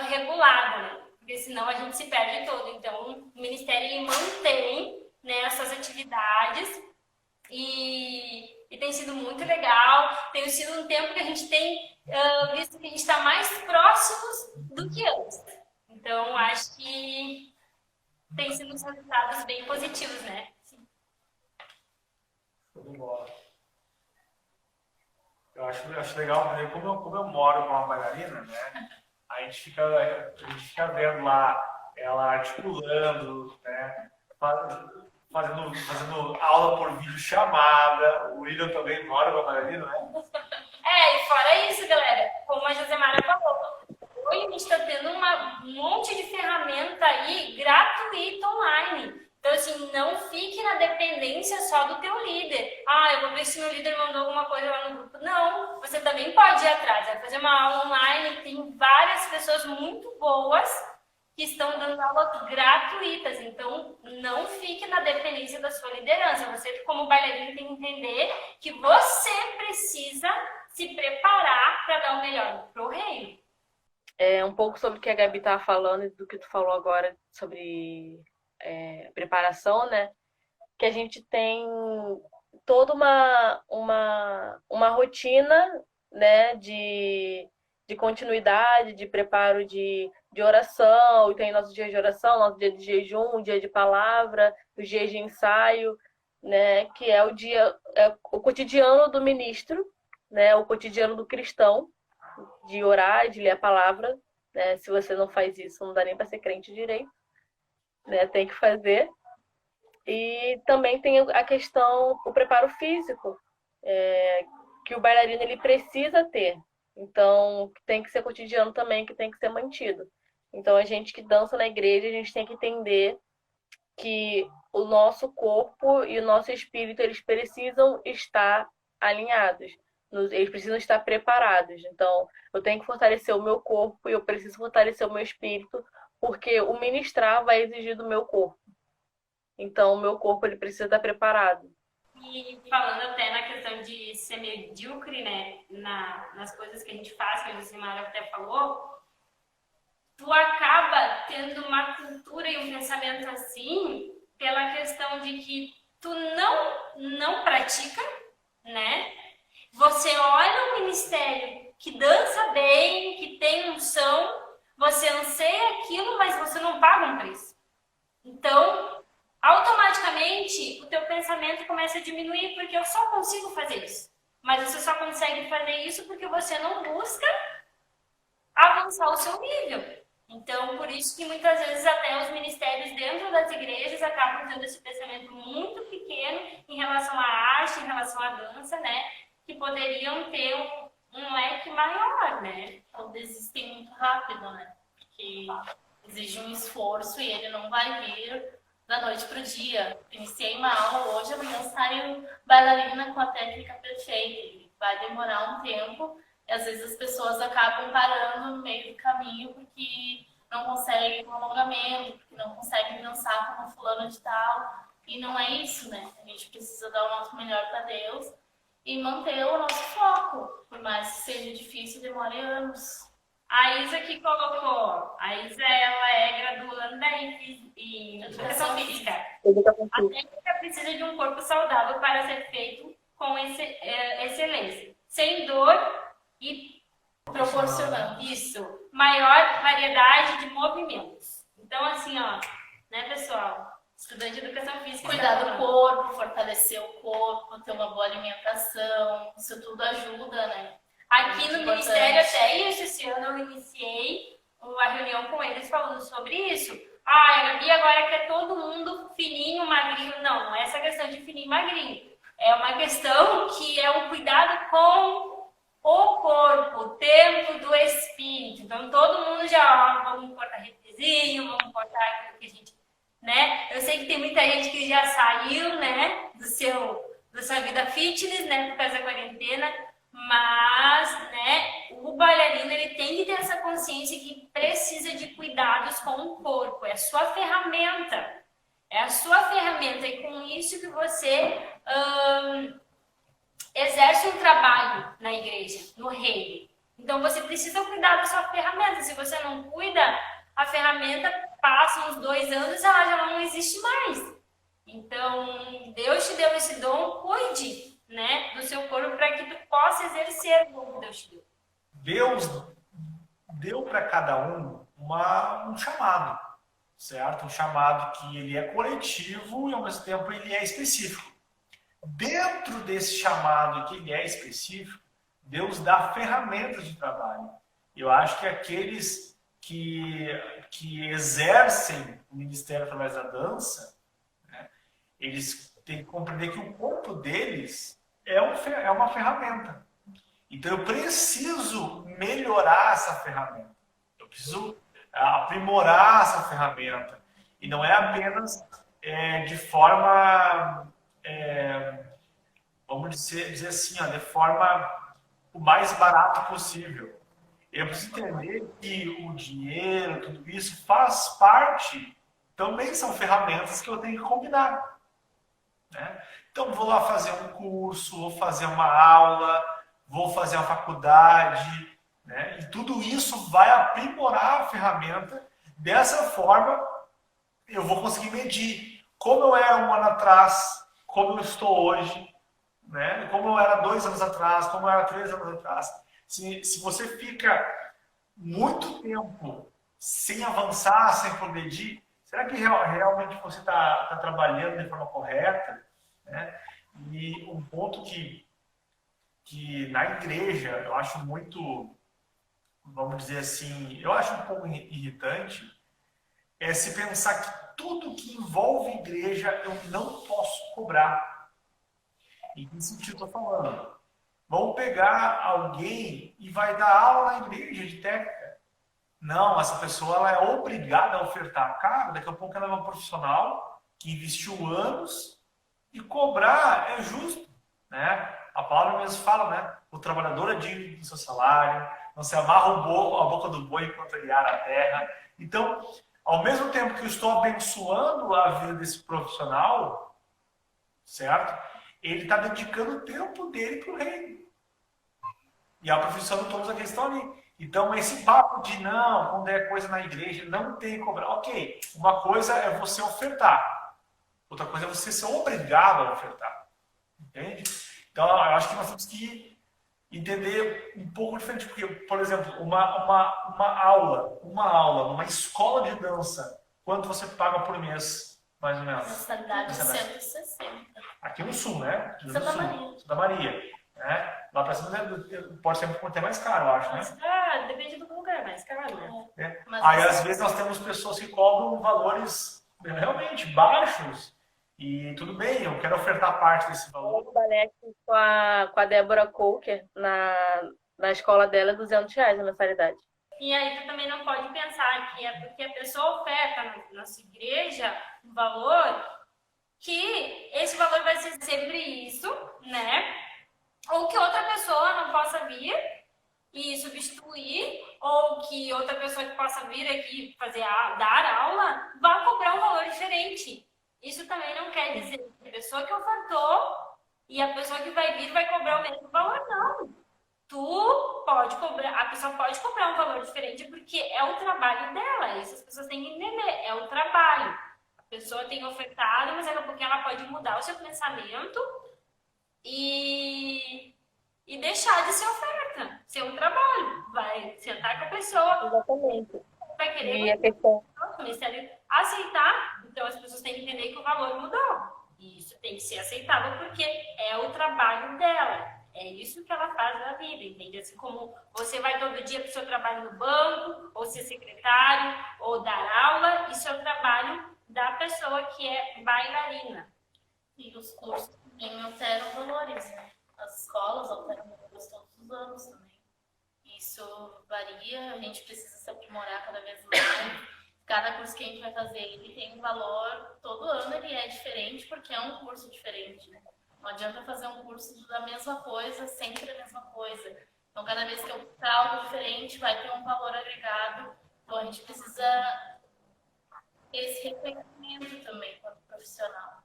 regulada, né? Porque senão a gente se perde todo. Então, o Ministério ele mantém, né, as suas atividades e tem sido muito legal. Tem sido um tempo que a gente tem visto que a gente está mais próximos do que antes. Então, acho que tem sido uns resultados bem positivos, né? Tudo bom. Eu acho legal, porque como eu moro com uma bailarina, né? A gente fica vendo lá ela articulando, né? Fazendo aula por videochamada. O William também mora com a bailarina, né? E fora isso, galera, como a Josemara falou, hoje a gente está tendo um monte de ferramenta aí gratuita online. Então, assim, não fique na dependência só do teu líder. Eu vou ver se meu líder mandou alguma coisa lá no grupo. Não, você também pode ir atrás. Vai fazer uma aula online, tem várias pessoas muito boas que estão dando aulas gratuitas. Então, não fique na dependência da sua liderança. Você, como bailarino, tem que entender que você precisa se preparar para dar o melhor pro reino. Um pouco sobre o que a Gabi estava falando e do que tu falou agora sobre preparação, né? Que a gente tem toda uma rotina, né, de continuidade, de preparo de oração, e tem nosso dia de oração, nosso dia de jejum, o dia de palavra, os dias de ensaio, né, que é o cotidiano do ministro, né, o cotidiano do cristão, de orar, de ler a palavra, né? Se você não faz isso, não dá nem para ser crente direito, né? Tem que fazer. E também tem a questão, o preparo físico, que o bailarino ele precisa ter. Então, tem que ser cotidiano também, que tem que ser mantido. Então, a gente que dança na igreja, a gente tem que entender que o nosso corpo e o nosso espírito, eles precisam estar alinhados. Eles precisam estar preparados. Então, eu tenho que fortalecer o meu corpo e eu preciso fortalecer o meu espírito, porque o ministrar vai exigir do meu corpo. Então, o meu corpo ele precisa estar preparado. E falando até na questão de ser medíocre, né, nas coisas que a gente faz, que a Josemara até falou, tu acaba tendo uma cultura e um pensamento assim, pela questão de que tu não pratica, né? Você olha um ministério que dança bem, que tem unção, você anseia aquilo, mas você não paga um preço. Então, automaticamente, o teu pensamento começa a diminuir, porque eu só consigo fazer isso. Mas você só consegue fazer isso porque você não busca avançar o seu nível. Então, por isso que muitas vezes até os ministérios dentro das igrejas acabam tendo esse pensamento muito pequeno em relação à arte, em relação à dança, né? Que poderiam ter um leque maior, né? Ou desistem muito rápido, né? Porque exige um esforço e ele não vai vir da noite para o dia. Iniciei uma aula hoje, amanhã saio bailarina com a técnica perfeita. Vai demorar um tempo e às vezes as pessoas acabam parando no meio do caminho porque não conseguem um alongamento, porque não conseguem dançar como fulano de tal. E não é isso, né? A gente precisa dar o nosso melhor para Deus e manter o nosso foco, por mais que seja difícil, demore anos. A Isa que colocou, a Isa ela é graduanda em Educação Física. A técnica precisa de um corpo saudável para ser feito com excelência, sem dor e Proporcionando. Isso, maior variedade de movimentos. Então, assim, ó, né, pessoal? Estudante de Educação Física. Cuidar do corpo, fortalecer o corpo, ter uma boa alimentação, isso tudo ajuda, né? Aqui no Ministério, até isso, esse ano eu iniciei uma reunião com eles falando sobre isso. A Gabi agora quer todo mundo fininho, magrinho. Não, não é essa questão de fininho e magrinho. É uma questão que é um cuidado com o corpo, o tempo do espírito. Então, todo mundo já, vamos cortar repezinho, vamos cortar aquilo que a gente, né? Eu sei que tem muita gente que já saiu, né, da sua vida fitness, né, por causa da quarentena. Mas, né, o bailarino ele tem que ter essa consciência que precisa de cuidados com o corpo. É a sua ferramenta. É a sua ferramenta. E com isso que você exerce um trabalho na igreja, no reino. Então você precisa cuidar da sua ferramenta. Se você não cuida, a ferramenta passa uns 2 anos e ela já não existe mais. Então, Deus te deu esse dom, cuide, né, do seu corpo para que tu possa exercer o dom que Deus te deu. Deus deu para cada um um chamado, certo? Um chamado que ele é coletivo e ao mesmo tempo ele é específico. Dentro desse chamado que ele é específico, Deus dá ferramentas de trabalho. Eu acho que aqueles que exercem o ministério através da dança, né, eles têm que compreender que o corpo deles é uma ferramenta. Então eu preciso melhorar essa ferramenta. Eu preciso aprimorar essa ferramenta. E não é apenas de forma, vamos dizer assim, de forma o mais barato possível. Eu preciso entender que o dinheiro, tudo isso faz parte, também são ferramentas que eu tenho que combinar. Né? Então vou lá fazer um curso, vou fazer uma aula, vou fazer uma faculdade, né? E tudo isso vai aprimorar a ferramenta. Dessa forma, eu vou conseguir medir como eu era um ano atrás, como eu estou hoje, né? Como eu era 2 anos atrás, como eu era 3 anos atrás. Se você fica muito tempo sem avançar, sem progredir, será que realmente você está trabalhando de forma correta? Né? E um ponto que na igreja eu acho muito, vamos dizer assim, eu acho um pouco irritante, é se pensar que tudo que envolve igreja eu não posso cobrar. Em que sentido estou falando? Vamos pegar alguém e vai dar aula na igreja de técnica. Não, essa pessoa ela é obrigada a ofertar. Cara, daqui a pouco ela é uma profissional que investiu anos e cobrar é justo, né? A palavra mesmo fala, né? O trabalhador é digno do seu salário, não se amarra a boca do boi enquanto ele ara a terra. Então, ao mesmo tempo que eu estou abençoando a vida desse profissional, certo? Ele está dedicando o tempo dele para o reino. E a profissão de todos aqueles estão ali. Então, esse papo de não, quando é coisa na igreja, não tem que cobrar. Ok, uma coisa é você ofertar. Outra coisa é você ser obrigado a ofertar. Entende? Então, eu acho que nós temos que entender um pouco diferente. Porque, por exemplo, uma aula numa escola de dança, quanto você paga por mês, mais ou menos? Mensalidade 160. Aqui no Sul, né? No Santa Sul, Maria. Santa Maria. Né? Lá para cima pode ser até mais caro, eu acho, né? Depende do lugar, mas caro, né? Aí, às vezes, nós temos pessoas que cobram valores realmente baixos. E tudo bem, eu quero ofertar parte desse valor. Eu trabalhei aqui com a Débora Coker na escola dela, R$200 a mensalidade. E aí tu também não pode pensar que é porque a pessoa oferta na sua igreja um valor, que esse valor vai ser sempre isso, né? Ou que outra pessoa não possa vir e substituir, ou que outra pessoa que possa vir aqui dar aula vai cobrar um valor diferente. Isso também não quer dizer que a pessoa que ofertou e a pessoa que vai vir vai cobrar o mesmo valor, não. A pessoa pode cobrar um valor diferente porque é o trabalho dela. Isso as pessoas têm que entender, é o trabalho. A pessoa tem ofertado, mas daqui a pouquinho ela pode mudar o seu pensamento e deixar de ser oferta, ser um trabalho. Vai sentar com a pessoa, Exatamente. vai querer E a questão... aceitar, então as pessoas têm que entender que o valor mudou. E isso tem que ser aceitável porque é o trabalho dela. É isso que ela faz na vida, entende? Assim como você vai todo dia para o seu trabalho no banco, ou ser secretário, ou dar aula, isso é o trabalho da pessoa que é bailarina. E os cursos também alteram valores, né? As escolas alteram valores todos os anos também. Isso varia, a gente precisa se aprimorar cada vez mais. Cada curso que a gente vai fazer, ele tem um valor, todo ano ele é diferente, porque é um curso diferente, né? Não adianta fazer um curso da mesma coisa, sempre a mesma coisa. Então, cada vez que eu fizer algo diferente, vai ter um valor agregado. Então, a gente precisa ter esse reconhecimento também como profissional.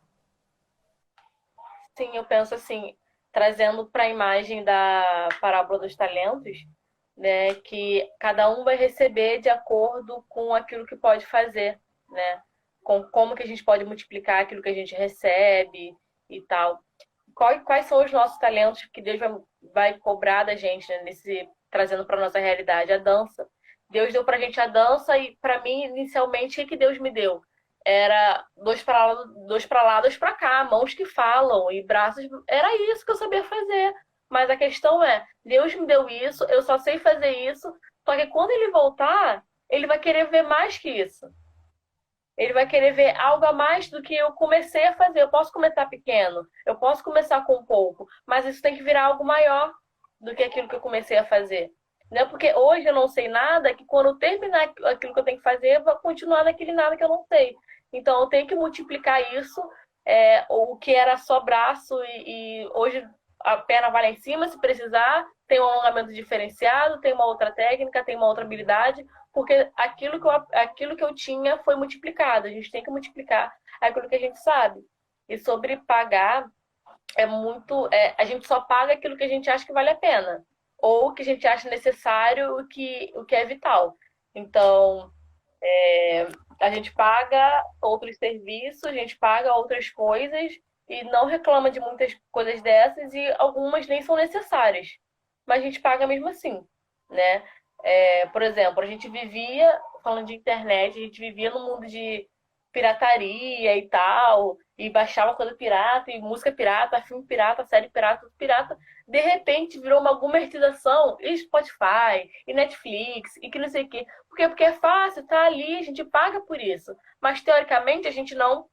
Sim, eu penso assim, trazendo para a imagem da parábola dos talentos, né, que cada um vai receber de acordo com aquilo que pode fazer, né, com como que a gente pode multiplicar aquilo que a gente recebe e tal. Quais são os nossos talentos que Deus vai cobrar da gente, né, trazendo para nossa realidade? A dança. Deus deu para a gente a dança e, para mim, inicialmente, o que Deus me deu? Era dois para lá, dois para cá, mãos que falam e braços. Era isso que eu sabia fazer. Mas a questão é, Deus me deu isso, eu só sei fazer isso, só que quando ele voltar, ele vai querer ver mais que isso. Ele vai querer ver algo a mais do que eu comecei a fazer. Eu posso começar pequeno, eu posso começar com pouco, mas isso tem que virar algo maior do que aquilo que eu comecei a fazer. Não é porque hoje eu não sei nada, que quando eu terminar aquilo que eu tenho que fazer, eu vou continuar naquele nada que eu não sei. Então eu tenho que multiplicar isso, o que era só braço e hoje a perna vai lá em cima, se precisar, tem um alongamento diferenciado, tem uma outra técnica, tem uma outra habilidade, porque aquilo que eu tinha foi multiplicado. A gente tem que multiplicar aquilo que a gente sabe. E sobre pagar, a gente só paga aquilo que a gente acha que vale a pena, ou que a gente acha necessário, o que é vital. Então, a gente paga outros serviços, a gente paga outras coisas e não reclama de muitas coisas dessas e algumas nem são necessárias. Mas a gente paga mesmo assim, né? Por exemplo, a gente vivia, falando de internet, a gente vivia num mundo de pirataria e tal, e baixava coisa pirata, e música pirata, filme pirata, série pirata, tudo pirata. De repente virou uma gourmetização, e Spotify, e Netflix, e que não sei o quê. Porque é fácil, tá ali, a gente paga por isso. Mas teoricamente a gente não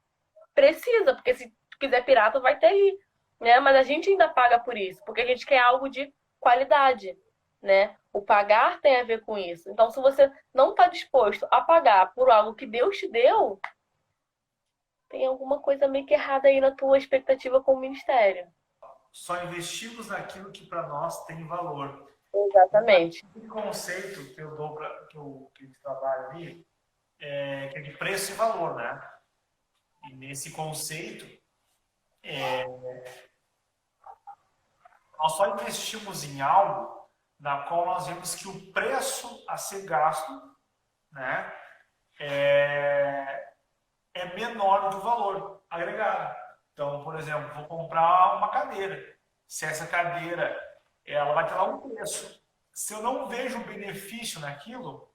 precisa, porque se quiser pirata vai ter ali, né? Mas a gente ainda paga por isso, porque a gente quer algo de qualidade, né? O pagar tem a ver com isso. Então, se você não está disposto a pagar por algo que Deus te deu, tem alguma coisa meio que errada aí na tua expectativa com o ministério. Só investimos naquilo que para nós tem valor. Exatamente. O conceito que eu dou que eu trabalho ali que é de preço e valor, né? E nesse conceito, nós só investimos em algo na qual nós vemos que o preço a ser gasto, né, é menor do valor agregado. Então, por exemplo, vou comprar uma cadeira. Se essa cadeira ela vai ter lá um preço, se eu não vejo benefício naquilo,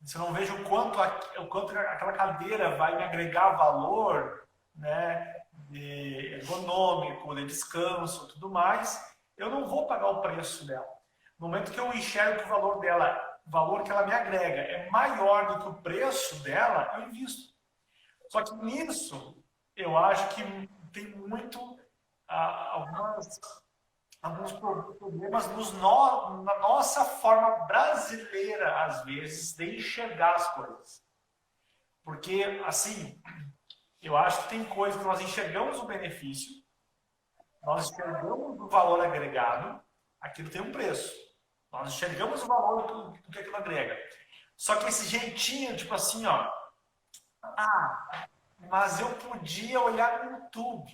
se eu não vejo o quanto aquela cadeira vai me agregar valor, né, de ergonômico, de descanso, tudo mais, eu não vou pagar o preço dela. No momento que eu enxergo que o valor dela, o valor que ela me agrega é maior do que o preço dela, eu invisto. Só que nisso, eu acho que tem muito alguns problemas na nossa forma brasileira, às vezes, de enxergar as coisas. Porque, assim, eu acho que tem coisas que nós enxergamos o benefício, nós enxergamos o valor agregado, aquilo tem um preço. Nós enxergamos o valor do que aquilo agrega. Só que esse jeitinho, tipo assim, ó, mas eu podia olhar no YouTube.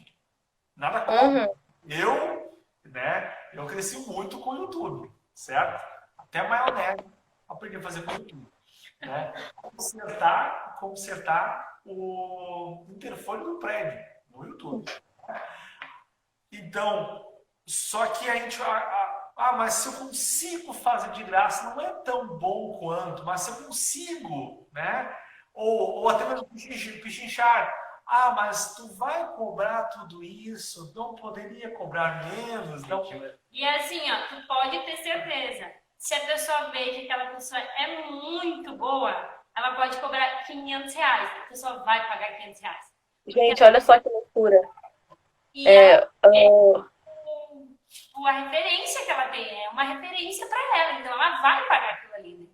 Nada contra. Eu cresci muito com o YouTube, certo? Até maionese aprendi a fazer com o YouTube. Né? Consertar o interfone do prédio no YouTube. Então, só que a gente... mas se eu consigo fazer de graça, não é tão bom quanto, mas se eu consigo, né? Ou até mesmo pichinchar. Mas tu vai cobrar tudo isso? Não poderia cobrar menos? Não... E assim, ó, tu pode ter certeza. Se a pessoa vê que aquela pessoa é muito boa, ela pode cobrar R$500. A pessoa vai pagar R$500. Gente, olha só que loucura. E a referência que ela tem é uma referência para ela, então ela vai pagar aquilo ali. Né?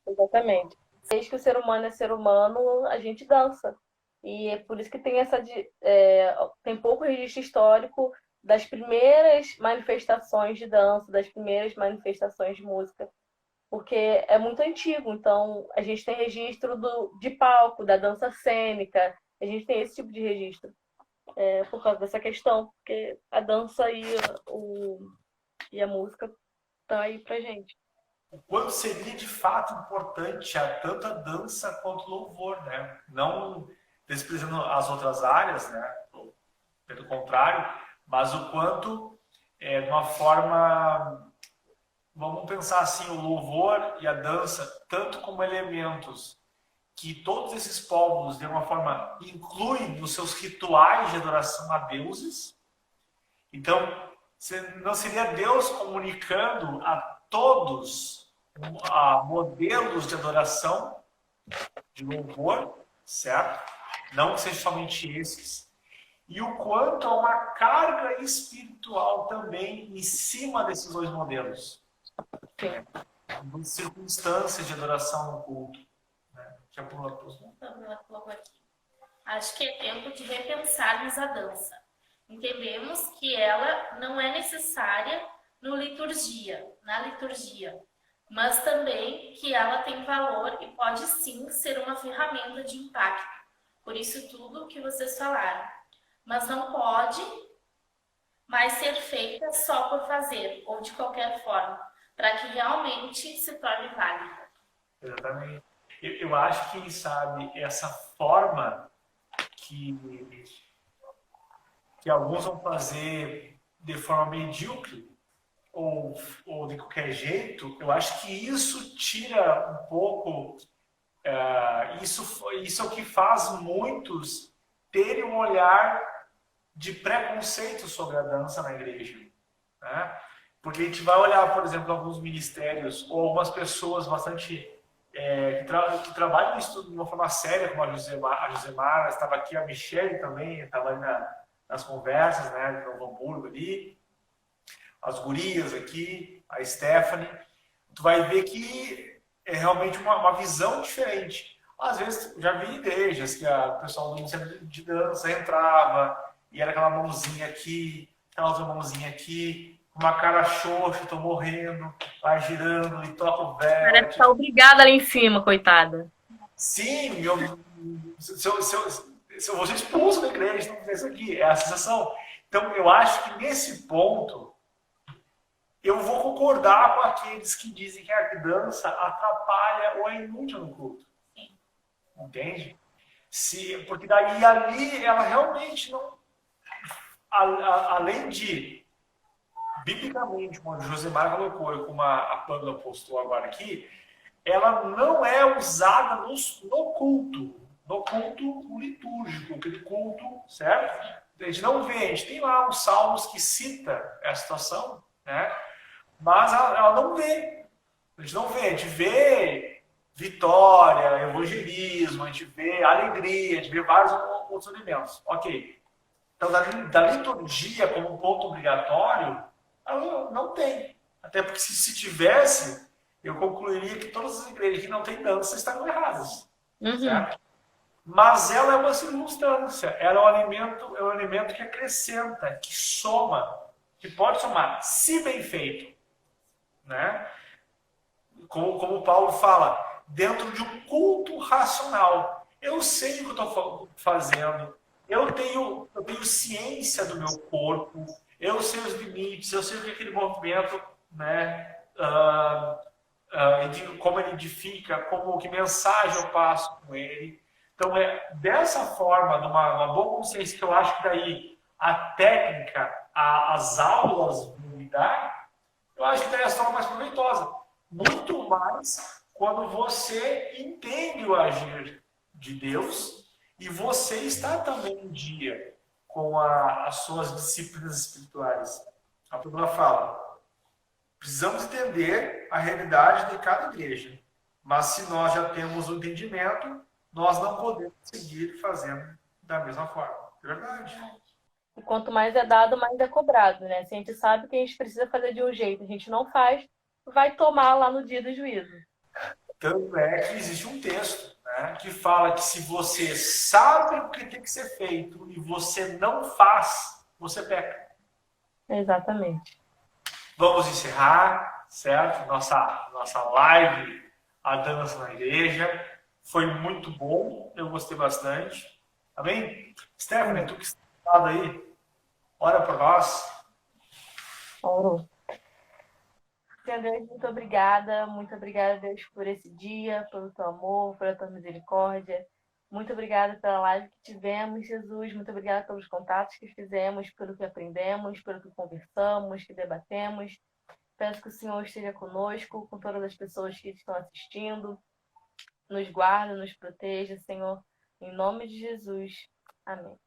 Exatamente. Desde que o ser humano é ser humano, a gente dança. E é por isso que tem tem pouco registro histórico das primeiras manifestações de dança, das primeiras manifestações de música, porque é muito antigo. Então, a gente tem registro de palco, da dança cênica, a gente tem esse tipo de registro. por causa dessa questão, porque a dança e a música tá aí pra gente. O quanto seria de fato importante tanto a dança quanto o louvor, né? Não desprezando as outras áreas, né? Pelo contrário, mas o quanto, de uma forma, vamos pensar assim, o louvor e a dança, tanto como elementos que todos esses povos, de uma forma, incluem nos seus rituais de adoração a deuses. Então, não seria Deus comunicando a todos modelos de adoração, de louvor, certo? Não que sejam somente esses. E o quanto há uma carga espiritual também em cima desses dois modelos. Em circunstâncias de adoração no culto. Já pula aqui. Acho que é tempo de repensarmos a dança. Entendemos que ela não é necessária na liturgia, mas também que ela tem valor e pode sim ser uma ferramenta de impacto. Por isso tudo que vocês falaram. Mas não pode mais ser feita só por fazer, ou de qualquer forma, para que realmente se torne válida. Exatamente. Eu acho que, sabe, essa forma que alguns vão fazer de forma medíocre ou de qualquer jeito, eu acho que isso tira um pouco, isso é o que faz muitos terem um olhar de preconceito sobre a dança na igreja, né? Porque a gente vai olhar, por exemplo, alguns ministérios ou algumas pessoas bastante que trabalham nisso de uma forma séria, como a Josemar, estava aqui, a Michelle também, estava ali nas conversas, né, de Novo Hamburgo ali, as gurias aqui, a Stephanie. Tu vai ver que é realmente uma visão diferente. Às vezes, já vi igrejas que o pessoal do Ministério de Dança entrava e era aquela mãozinha aqui, aquela outra mãozinha aqui, uma cara xoxa, tô morrendo, vai girando e toca o véu. Parece que tá obrigada ali em cima, coitada. Sim, se eu vou ser expulso da igreja se não fizer isso aqui, é a sensação. Então, eu acho que nesse ponto, eu vou concordar com aqueles que dizem que a dança atrapalha ou é inútil no culto. Entende? Porque daí ali ela realmente não... Além de biblicamente, como a Josemar colocou e como a Pamela postou agora aqui, ela não é usada no culto litúrgico, aquele culto, certo? A gente não vê, a gente tem lá uns salmos que cita essa situação, né? Mas ela não vê. A gente não vê, a gente vê vitória, evangelismo, a gente vê alegria, a gente vê vários outros elementos. Ok. Então, da liturgia como ponto obrigatório, ela não tem. Até porque se tivesse, eu concluiria que todas as igrejas que não têm dança estão erradas. Certo? Mas ela é uma circunstância, ela é um elemento que acrescenta, que soma, que pode somar, se bem feito. Né? Como Paulo fala, dentro de um culto racional. Eu sei o que eu estou fazendo, eu tenho ciência do meu corpo, eu sei os limites, eu sei o que aquele movimento, né, como ele edifica, que mensagem eu passo com ele. Então, é dessa forma, de uma boa consciência, que eu acho que daí a técnica, as aulas vão me dar, eu acho que daí é a forma mais proveitosa. Muito mais quando você entende o agir de Deus e você está também em dia com as suas disciplinas espirituais. A Pamela fala, precisamos entender a realidade de cada igreja, mas se nós já temos o entendimento, nós não podemos seguir fazendo da mesma forma. Verdade. E quanto mais é dado, mais é cobrado, né? Se a gente sabe que a gente precisa fazer de um jeito, a gente não faz, vai tomar lá no dia do juízo. Tanto é que existe um texto, né, que fala que se você sabe o que tem que ser feito e você não faz, você peca. Exatamente. Vamos encerrar, certo? Nossa live, a dança na igreja. Foi muito bom, eu gostei bastante. Tá bem? Stephanie, tu que está lado aí, ora por nós. Oro. Senhor Deus, muito obrigada, Deus, por esse dia, pelo teu amor, pela tua misericórdia. Muito obrigada pela live que tivemos, Jesus. Muito obrigada pelos contatos que fizemos, pelo que aprendemos, pelo que conversamos, que debatemos. Peço que o Senhor esteja conosco, com todas as pessoas que estão assistindo. Nos guarda, nos proteja, Senhor. Em nome de Jesus. Amém.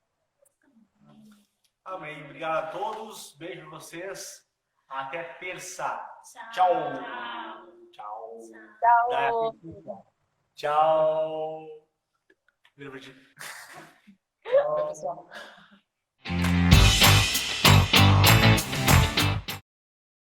Amém. Obrigado a todos. Beijo pra vocês. Até terça. Tchau. Tchau. Tchau. Tchau. Vira pra ti. Tchau, pessoal.